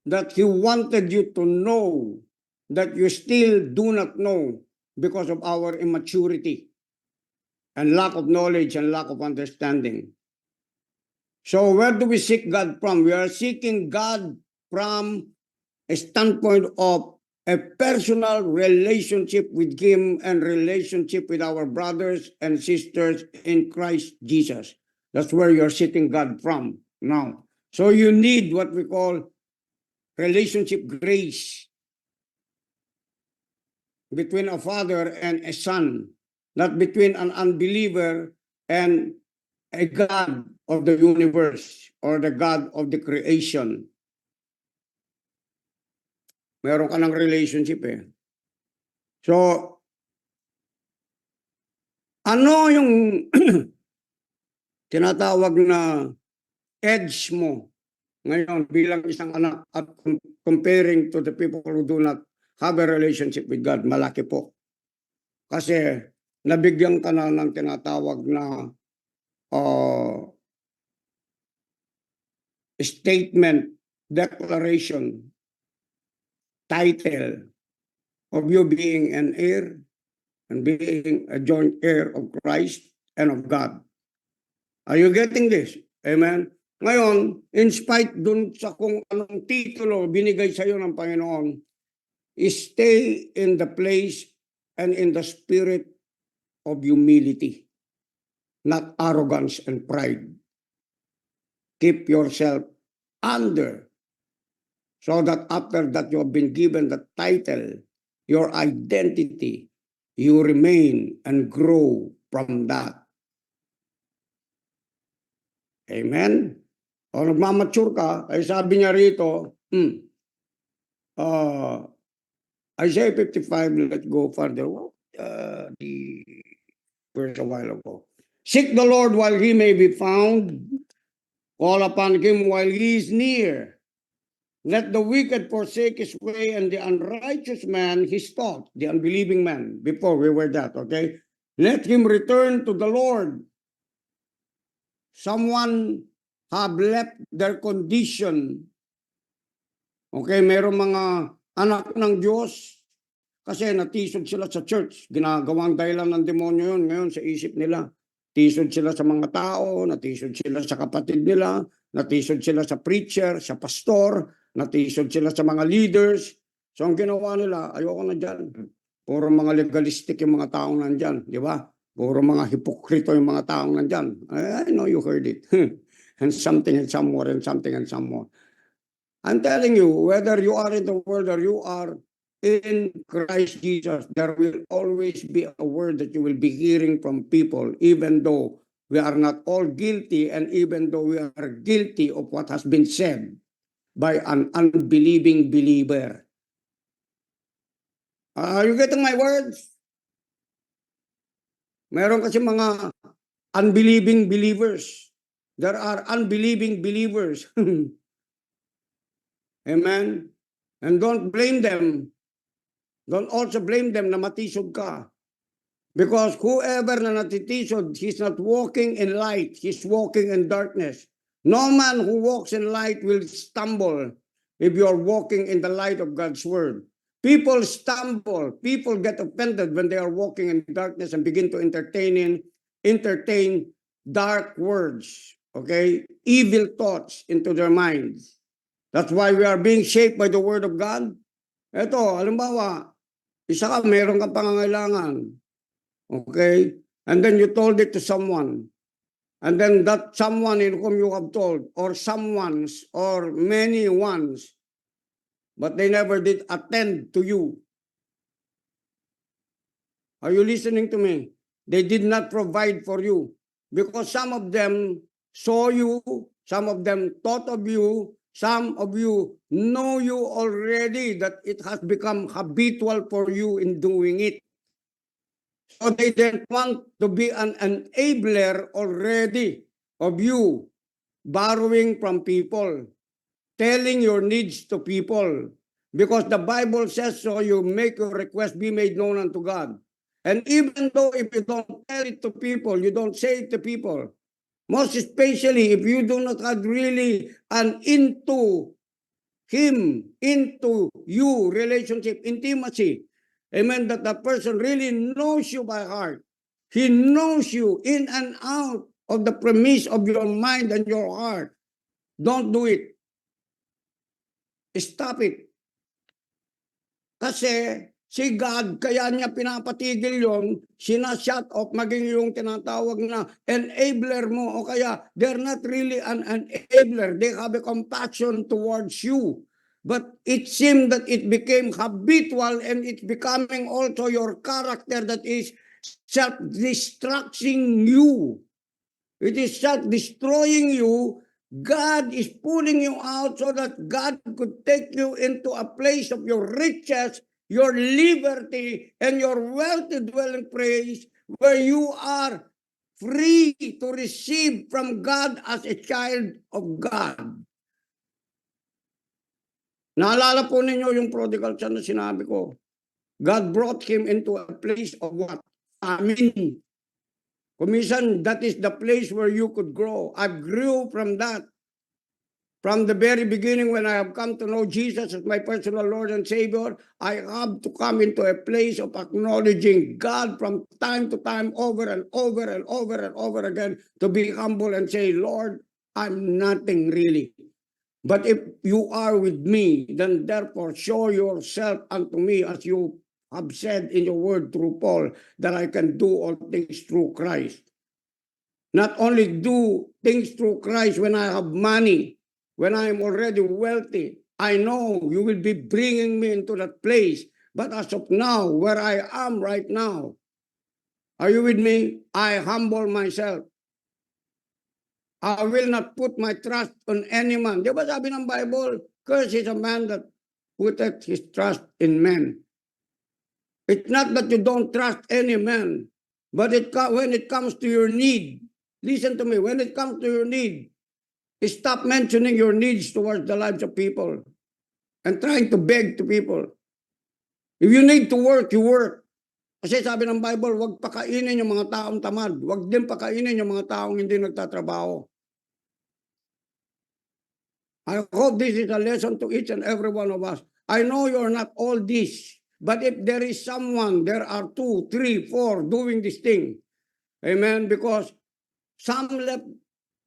that He wanted you to know that you still do not know because of our immaturity and lack of knowledge and lack of understanding. So where do we seek God from? We are seeking God from a standpoint of a personal relationship with Him and relationship with our brothers and sisters in Christ Jesus. That's where you're seeking God from now. So you need what we call relationship grace between a father and a son, not between an unbeliever and a God of the universe or the God of the creation. Meron ka ng relationship eh. So, ano yung tinatawag na edge mo ngayon bilang isang anak at comparing to the people who do not have a relationship with God? Malaki po. Kasi nabigyan ka na ng tinatawag na statement, declaration, title of you being an heir and being a joint heir of Christ and of God. Are you getting this? Amen? Ngayon, in spite dun sa kung anong titulo binigay sa iyo ng Panginoon, stay in the place and in the spirit of humility, not arrogance and pride. Keep yourself under, so that after that you have been given the title, your identity you remain and grow from that. Amen? O nagmamature ka, ay sabi niya rito, Isaiah 55, let's go further. The verse a while ago. Seek the Lord while he may be found. Call upon him while he is near. Let the wicked forsake his way and the unrighteous man his thought, the unbelieving man. Before we were that, okay? Let him return to the Lord. Someone have left their condition. Okay, merong mga anak ng Diyos kasi natisod sila sa church. Ginagawang dahilan ng demonyo yun ngayon sa isip nila. Tisod sila sa mga tao, natisod sila sa kapatid nila, natisod sila sa preacher, sa pastor, natisod sila sa mga leaders. So ang ginawa nila, ayoko na dyan. Puro mga legalistic yung mga taong nandyan, di ba? Puro mga hipokrito yung mga taong nandyan. I know you heard it. And something and somewhere and something and somewhere. I'm telling you, whether you are in the world or you are in Christ Jesus, there will always be a word that you will be hearing from people, even though we are not all guilty and even though we are guilty of what has been said by an unbelieving believer. Are you getting my words? Meron kasi mga unbelieving believers. There are unbelieving believers. Amen? And don't blame them. Don't also blame them na matisod ka. Because whoever na natitisod, he's not walking in light. He's walking in darkness. No man who walks in light will stumble if you're walking in the light of God's word. People stumble. People get offended when they are walking in darkness and begin to entertain dark words. Okay? Evil thoughts into their minds. That's why we are being shaped by the word of God. Ito, halimbawa, isa ka, meron kang pangangailangan. Okay? And then you told it to someone. And then that someone in whom you have told, or someone's, or many ones, but they never did attend to you. Are you listening to me? They did not provide for you. Because some of them saw you, some of them thought of you, some of you know you already that it has become habitual for you in doing it. So they didn't want to be an enabler already of you borrowing from people, telling your needs to people. Because the Bible says so, you make your request be made known unto God. And even though if you don't tell it to people, you don't say it to people, most especially if you do not have really an into him, into you relationship, intimacy. Amen, that the person really knows you by heart. He knows you in and out of the premise of your mind and your heart. Don't do it. Stop it. Kasi si God, kaya niya pinapatigil yon, sinashut off, maging yung tinatawag na enabler mo, o kaya they're not really an enabler, they have a compassion towards you. But it seemed that it became habitual and it's becoming also your character that is self-destructing you. It is self-destroying you. God is pulling you out so that God could take you into a place of your riches, your liberty, and your wealthy dwelling place where you are free to receive from God as a child of God. Naalala po ninyo yung prodigal son na sinabi ko. God brought him into a place of what? Famine. Kumisan, that is the place where you could grow. I grew from that. From the very beginning when I have come to know Jesus as my personal Lord and Savior, I have to come into a place of acknowledging God from time to time over and over and over and over again to be humble and say, Lord, I'm nothing really. But if you are with me, then therefore show yourself unto me as you have said in your word through Paul, that I can do all things through Christ. Not only do things through Christ when I have money, when I am already wealthy. I know you will be bringing me into that place But as of now, where I am right now, are you with me? I humble myself. I will not put my trust on any man. Di ba sabi ng Bible, curse is a man that putteth his trust in men. It's not that you don't trust any man, but when it comes to your need, listen to me, when it comes to your need, stop mentioning your needs towards the lives of people and trying to beg to people. If you need to work, you work. Kasi sabi ng Bible, huwag pakainin yung mga taong tamad. Huwag din pakainin yung mga taong hindi nagtatrabaho. I hope this is a lesson to each and every one of us. I know you're not all this, but if there is someone, there are 2, 3, 4 doing this thing. Amen. Because some left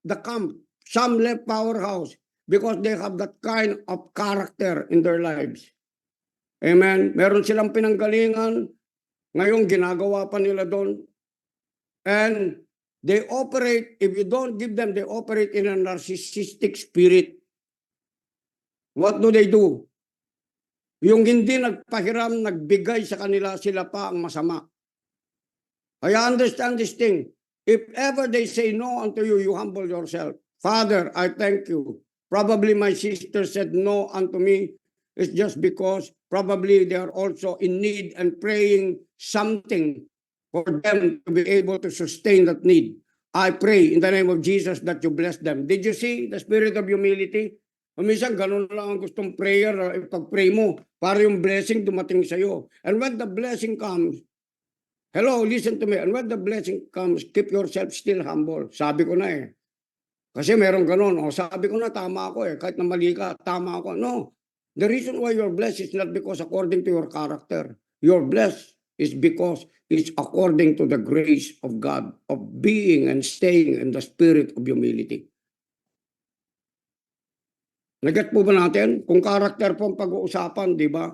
the camp, some left Powerhouse because they have that kind of character in their lives. Amen. Meron silang pinanggalingan, ngayon ginagawa pa nila doon. And they operate, if you don't give them, they operate in a narcissistic spirit. What do? Yung hindi nagpahiram, nagbigay sa kanila, sila pa ang masama. I understand this thing. If ever they say no unto you, you humble yourself. Father, I thank you. Probably my sister said no unto me. It's just because probably they are also in need and praying something for them to be able to sustain that need. I pray in the name of Jesus that you bless them. Did you see the spirit of humility? Minsan, ganun lang ang gustong prayer, ipag-pray mo, para yung blessing dumating sa'yo. And when the blessing comes, hello, listen to me, and when the blessing comes, keep yourself still humble. Sabi ko na eh. Kasi meron ganun, sabi ko na, tama ako eh, kahit na mali ka, tama ako. No, the reason why you're blessed is not because according to your character. You're blessed is because it's according to the grace of God, of being and staying in the spirit of humility. Naget po ba natin? Kung character po ang pag-uusapan, di ba?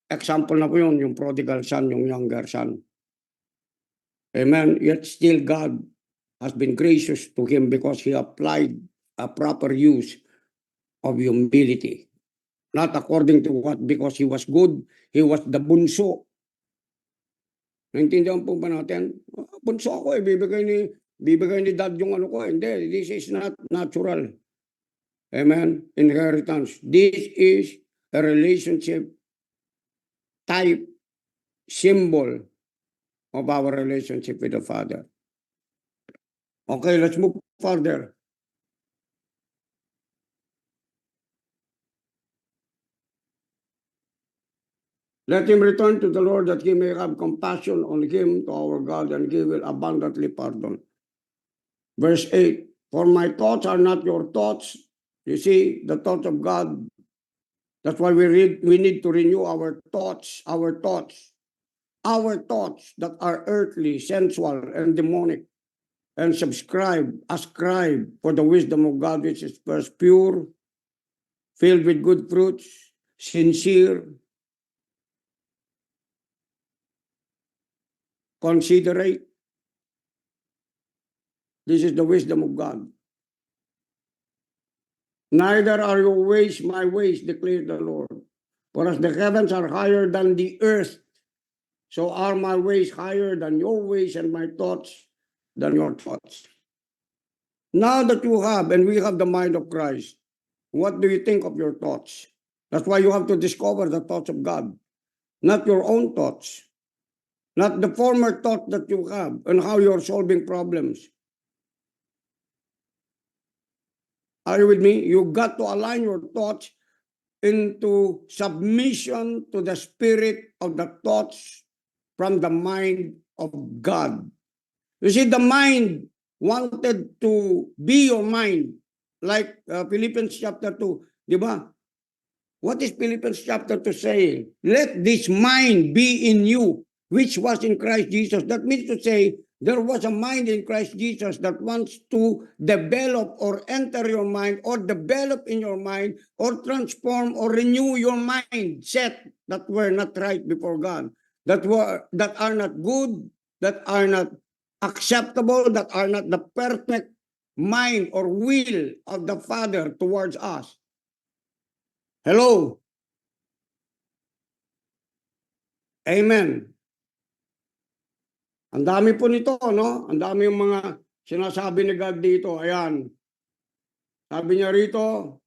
Example na po yun, yung prodigal son, yung younger son. Amen. Yet still God has been gracious to him because he applied a proper use of humility. Not according to what, because he was good, he was the bunso. Naintindihan po ba natin? Bunso ako eh, bibigay ni dad yung ano ko. Hindi, this is not natural. Amen. Inheritance. This is a relationship type, symbol of our relationship with the Father. Okay, let's move further. Let him return to the Lord that he may have compassion on him, to our God, and he will abundantly pardon. Verse 8, for my thoughts are not your thoughts. You see, the thoughts of God. That's why we need to renew our thoughts that are earthly, sensual, and demonic, and ascribe for the wisdom of God, which is first pure, filled with good fruits, sincere, considerate. This is the wisdom of God. Neither are your ways my ways, declares the Lord. For as the heavens are higher than the earth, so are my ways higher than your ways, and my thoughts than your thoughts. Now that you have, and we have the mind of Christ, what do you think of your thoughts? That's why you have to discover the thoughts of God, not your own thoughts, not the former thought that you have and how you're solving problems. Are you with me? You got to align your thoughts into submission to the spirit of the thoughts from the mind of God. You see, the mind wanted to be your mind, like Philippians chapter 2, di ba? What is Philippians chapter 2 saying? Let this mind be in you, which was in Christ Jesus. That means to say, there was a mind in Christ Jesus that wants to develop or enter your mind or develop in your mind or transform or renew your mindset that were not right before God, that are not good, that are not acceptable, that are not the perfect mind or will of the Father towards us. Hello? Amen. Ang dami po nito, no? Ang dami yung mga sinasabi ni God dito. Ayan. Sabi niya rito,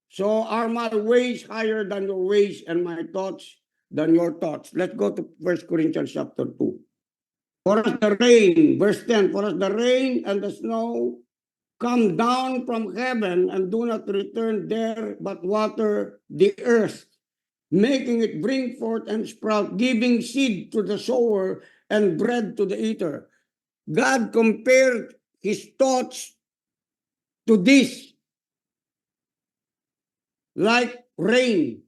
so are my ways higher than your ways and my thoughts than your thoughts. Let's go to 1 Corinthians chapter 2. For as the rain, verse 10, for as the rain and the snow come down from heaven and do not return there, but water the earth, making it bring forth and sprout, giving seed to the sower and bread to the eater. God compared his thoughts to this, like rain,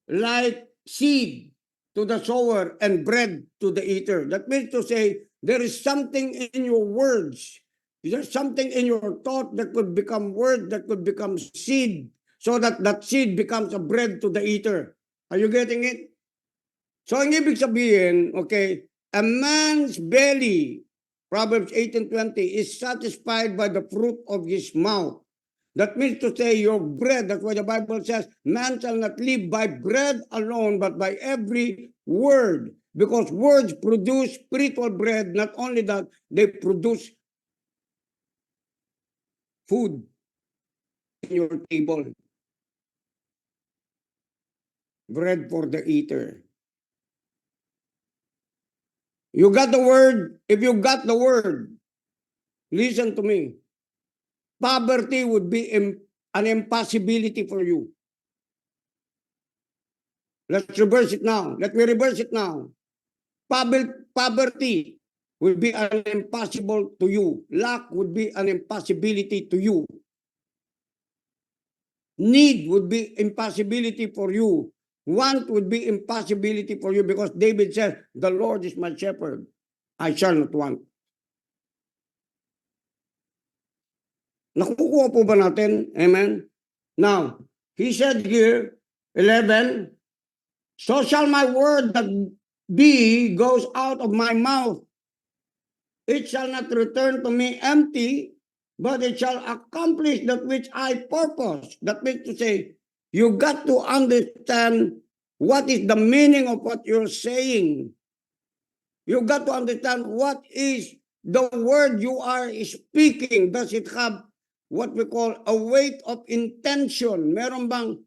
like seed to the sower and bread to the eater. That means to say, there is something in your words. There's something in your thought that could become word, that could become seed, so that that seed becomes a bread to the eater. Are you getting it? So ang ibig sabihin, okay, a man's belly, Proverbs 18:20, is satisfied by the fruit of his mouth. That means to say your bread, that's why the Bible says, man shall not live by bread alone, but by every word. Because words produce spiritual bread. Not only that, they produce food in your table. Bread for the eater. You got the word. If you got the word, listen to me. Poverty would be an impossibility for you. Let's reverse it now. Let me reverse it now. Poverty would be an impossible to you. Lack would be an impossibility to you. Need would be impossibility for you. Want would be impossibility for you because David says, the Lord is my shepherd. I shall not want. Nakukuha po ba natin? Amen? Now, he said here, 11, so shall my word that be goes out of my mouth. It shall not return to me empty, but it shall accomplish that which I purpose. That means to say, you got to understand what is the meaning of what you're saying. You got to understand what is the word you are speaking. Does it have what we call a weight of intention? Meron bang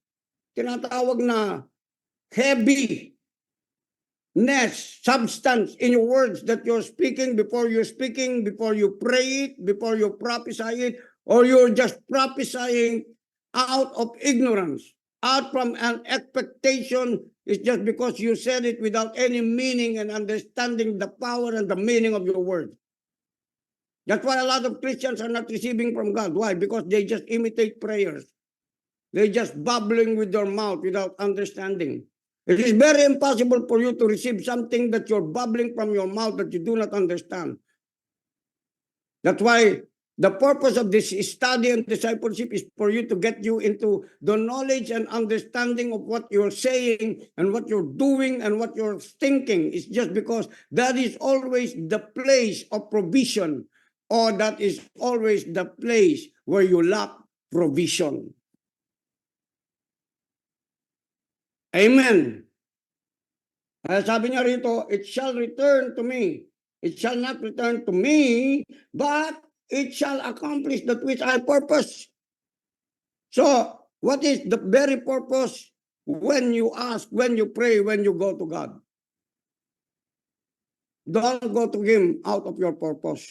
tinatawag na heaviness, substance in your words that you're speaking, before you pray it, before you prophesy it, or you're just prophesying out of ignorance, out from an expectation? It's just because you said it without any meaning and understanding the power and the meaning of your word. That's why a lot of Christians are not receiving from God. Why? Because they just imitate prayers. They're just babbling with their mouth without understanding. It is very impossible for you to receive something that you're babbling from your mouth that you do not understand. That's why the purpose of this study and discipleship is for you to get you into the knowledge and understanding of what you're saying and what you're doing and what you're thinking. It's just because that is always the place of provision, or that is always the place where you lack provision. Amen. Sabi niya rito, it shall return to me. It shall not return to me, but it shall accomplish that which I purpose. So, what is the very purpose when you ask, when you pray, when you go to God? Don't go to Him out of your purpose.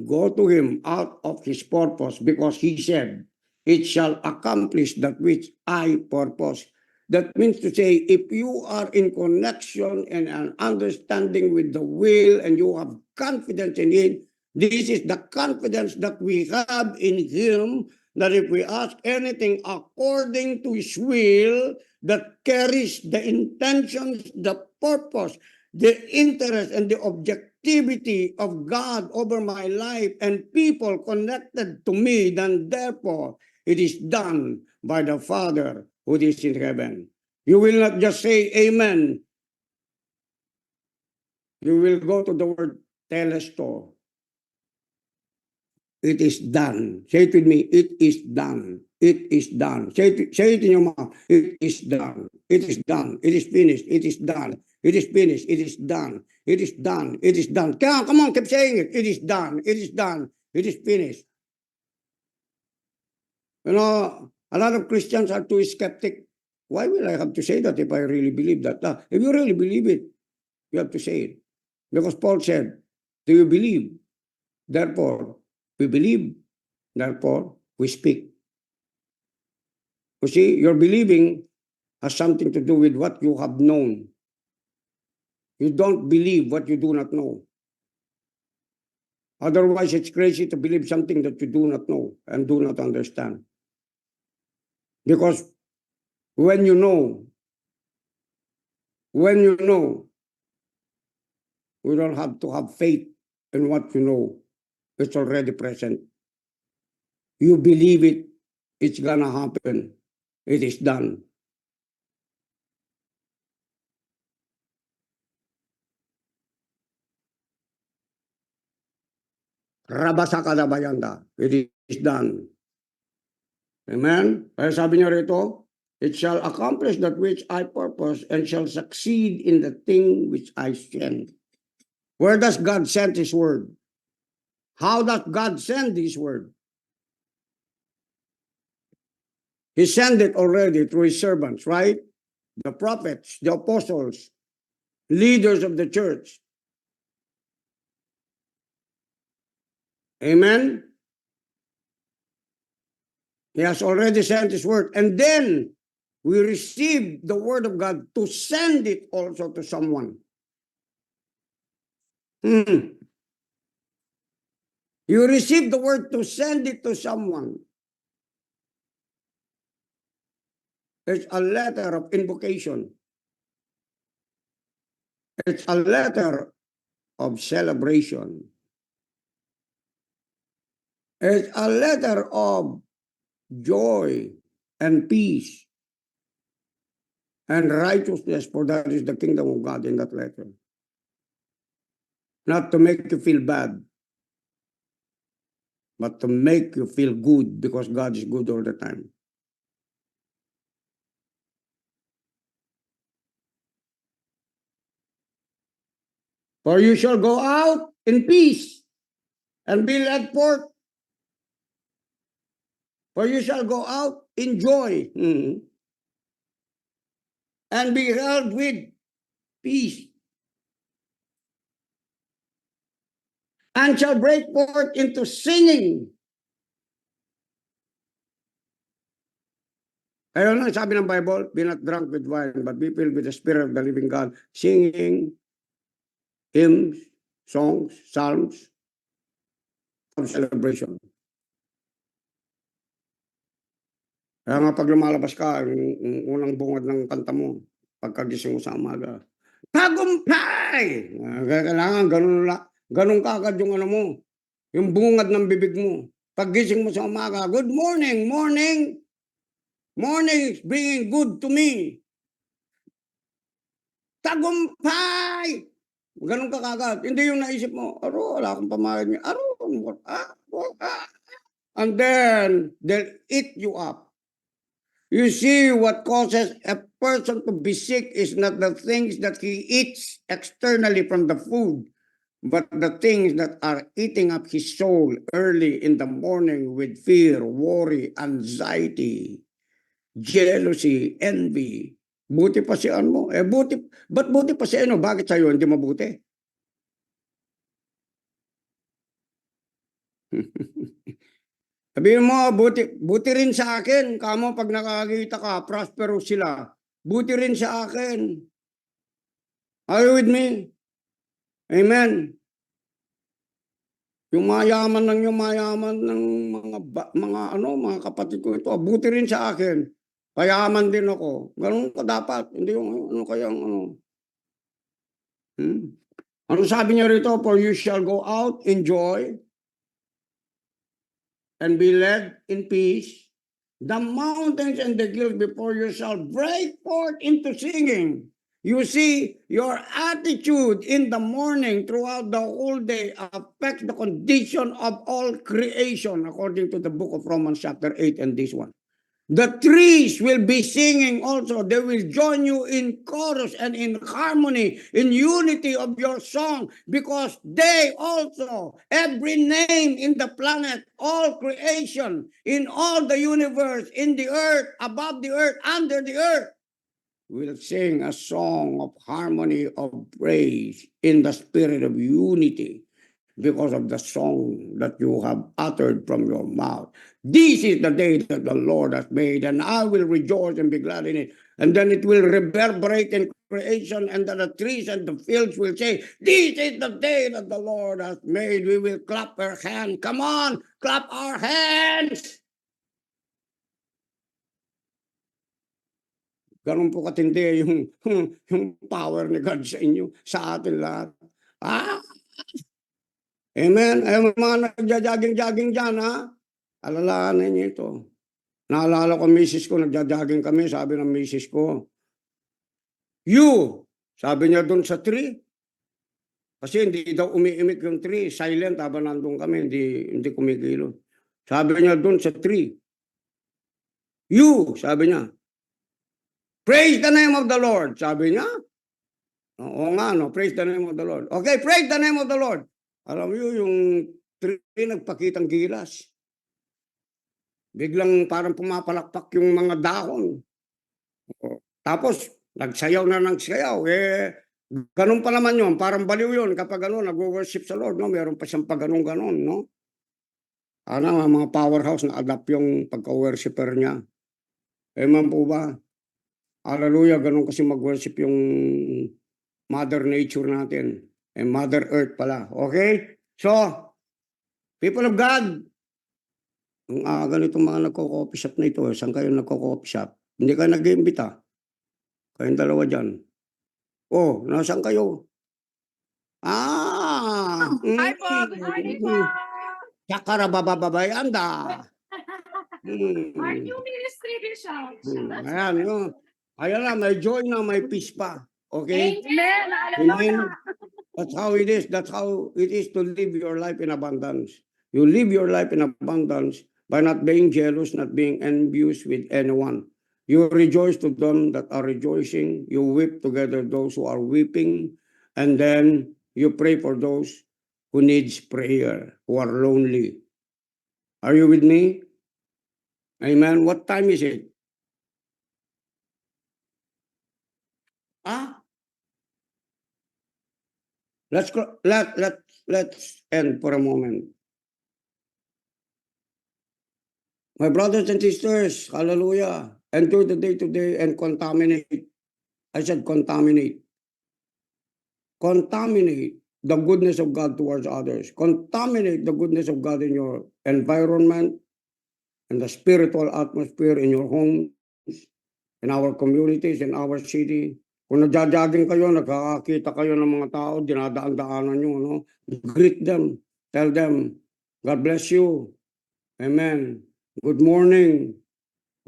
Go to Him out of His purpose, because He said, it shall accomplish that which I purpose. That means to say, if you are in connection and an understanding with the will and you have confidence in it, this is the confidence that we have in Him, that if we ask anything according to His will, that carries the intentions, the purpose, the interest, and the objectivity of God over my life and people connected to me, then therefore it is done by the Father who is in heaven. You will not just say amen. You will go to the word telesto. It is done. Say it with me, it is done. It is done. Say it in your mouth. It is done. It is done. It is finished. It is done. It is finished. It is done. It is done. It is done. Come on, keep saying it. It is done. It is done. It is finished. You know, a lot of Christians are too skeptic. Why will I have to say that if I really believe that? If you really believe it, you have to say it. Because Paul said, do you believe? Therefore, we believe. Therefore, we speak. You see, your believing has something to do with what you have known. You don't believe what you do not know. Otherwise, it's crazy to believe something that you do not know and do not understand. Because when you know, we don't have to have faith in what you know. It's already present. You believe it, it's gonna happen. It is done. Rabasakadabayanda. It is done. Amen? Kaya sabi niya rito, it shall accomplish that which I purpose and shall succeed in the thing which I send. Where does God send His word? How does God send His word? He sent it already through His servants, right? The prophets, the apostles, leaders of the church. Amen? He has already sent His word. And then we receive the word of God to send it also to someone. You receive the word to send it to someone. It's a letter of invocation. It's a letter of celebration. It's a letter of joy and peace and righteousness, for that is the kingdom of God in that letter. Not to make you feel bad, but to make you feel good, because God is good all the time. For you shall go out in peace and be led forth. For you shall go out in joy and be held with peace, and shall break forth into singing. Ayun lang sabi ng Bible, be not drunk with wine, but be filled with the Spirit of the living God, singing hymns, songs, psalms of celebration. Kaya nga pag lumalabas ka, yung unang bungad ng kanta mo, pagkagising mo sa umaga, tagumpay! Kailangan ganun ka agad yung ano mo, yung bungad ng bibig mo. Paggising mo sa umaga, good morning, morning! Morning is bringing good to me. Tagumpay! Ganun ka kagad. Hindi yung naisip mo, wala akong pamahalan niya. And then, they'll eat you up. You see, what causes a person to be sick is not the things that he eats externally from the food, but the things that are eating up his soul early in the morning with fear, worry, anxiety, jealousy, envy. Buti pa si ano mo. Ba't buti pa si ano? Bakit sa'yo hindi mabuti? Sabihin mo, buti rin sa akin. Kamo pag nakakita ka, prosperous sila. Buti rin sa akin. Are you with me? Amen. Yung mayaman ng mga kapatid ko ito, buti rin sa akin. Kayaman din ako. Ganun ka dapat. Hindi yung Ano sabi niya rito? For you shall go out in joy and be led in peace. The mountains and the hills before you shall break forth into singing. You see, your attitude in the morning throughout the whole day affects the condition of all creation, according to the book of Romans chapter 8 and this one. The trees will be singing also. They will join you in chorus and in harmony, in unity of your song, because they also, every name in the planet, all creation, in all the universe, in the earth, above the earth, under the earth, will sing a song of harmony, of praise, in the spirit of unity, because of the song that you have uttered from your mouth. This is the day that the Lord has made, and I will rejoice and be glad in it. And then it will reverberate in creation, and then the trees and the fields will say, this is the day that the Lord has made. We will clap our hands. Come on, clap our hands. Ganun po katindi yung power ni God sa inyo, sa atin lahat. Ah! Amen. Ay, mga nagja-jogging-jogging dyan, ha? Alalahanin niyo ito. Naalala ko, misis ko, nagja-jogging kami, sabi ng misis ko, you, sabi niya doon sa tree, kasi hindi daw umiimik yung tree, silent habang nandun kami, hindi kumikilo. Sabi niya doon sa tree, you, sabi niya, praise the name of the Lord, sabi niya. Oo nga, no, praise the name of the Lord. Okay, praise the name of the Lord. Alam mo yung tree nagpakitang gilas. Biglang parang pumapalakpak yung mga dahon. Tapos, nagsayaw na ng sayaw. Ganun pa naman yun. Parang baliw yun kapag nag-worship sa Lord. No? Meron pa siyang pag-ganon-ganon. No? Mga powerhouse na adapt yung pagka-worshipper niya. Amen po ba? Hallelujah. Ganun kasi mag-worship yung Mother Nature natin. Mother Earth pala. Okay? So, people of God, ganitong mga nagko-coffee shop na ito, saan kayo nagko-coffee shop? Hindi kayo nag-iimbita. Kayong dalawa dyan. Oh, nasaan kayo? Hi po, good morning po. Sakara bababayanda. Our new ministry, Bishop. Ayan, yun. Ayan na, may joy na, may peace pa. Okay? Amen. Amen. That's how it is. That's how it is to live your life in abundance. You live your life in abundance by not being jealous, not being envious with anyone. You rejoice to them that are rejoicing. You weep together those who are weeping. And then you pray for those who needs prayer, who are lonely. Are you with me? Amen. What time is it? Let's end for a moment. My brothers and sisters, hallelujah. Enter the day today and contaminate. I said contaminate. Contaminate the goodness of God towards others. Contaminate the goodness of God in your environment and the spiritual atmosphere in your homes, in our communities, in our city. Kung nagja-jogging kayo, nakakakita kayo ng mga tao, dinadaan-daanan nyo, no? Greet them. Tell them, God bless you. Amen. Good morning.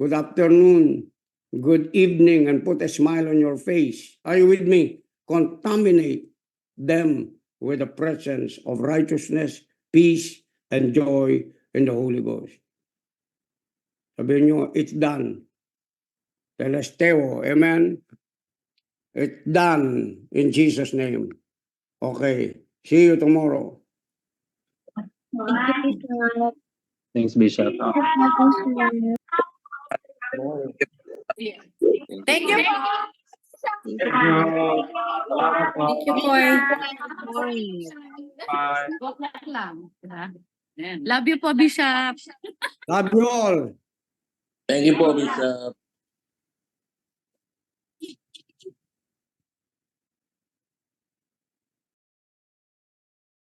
Good afternoon. Good evening. And put a smile on your face. Are you with me? Contaminate them with the presence of righteousness, peace, and joy in the Holy Ghost. Sabihin nyo, it's done. Telesteo. Amen. It's done in Jesus' name. Okay. See you tomorrow. Thanks, Bishop. Thank you po. Thank you po. Love you po, Bishop. Love you all. Thank you po, Bishop.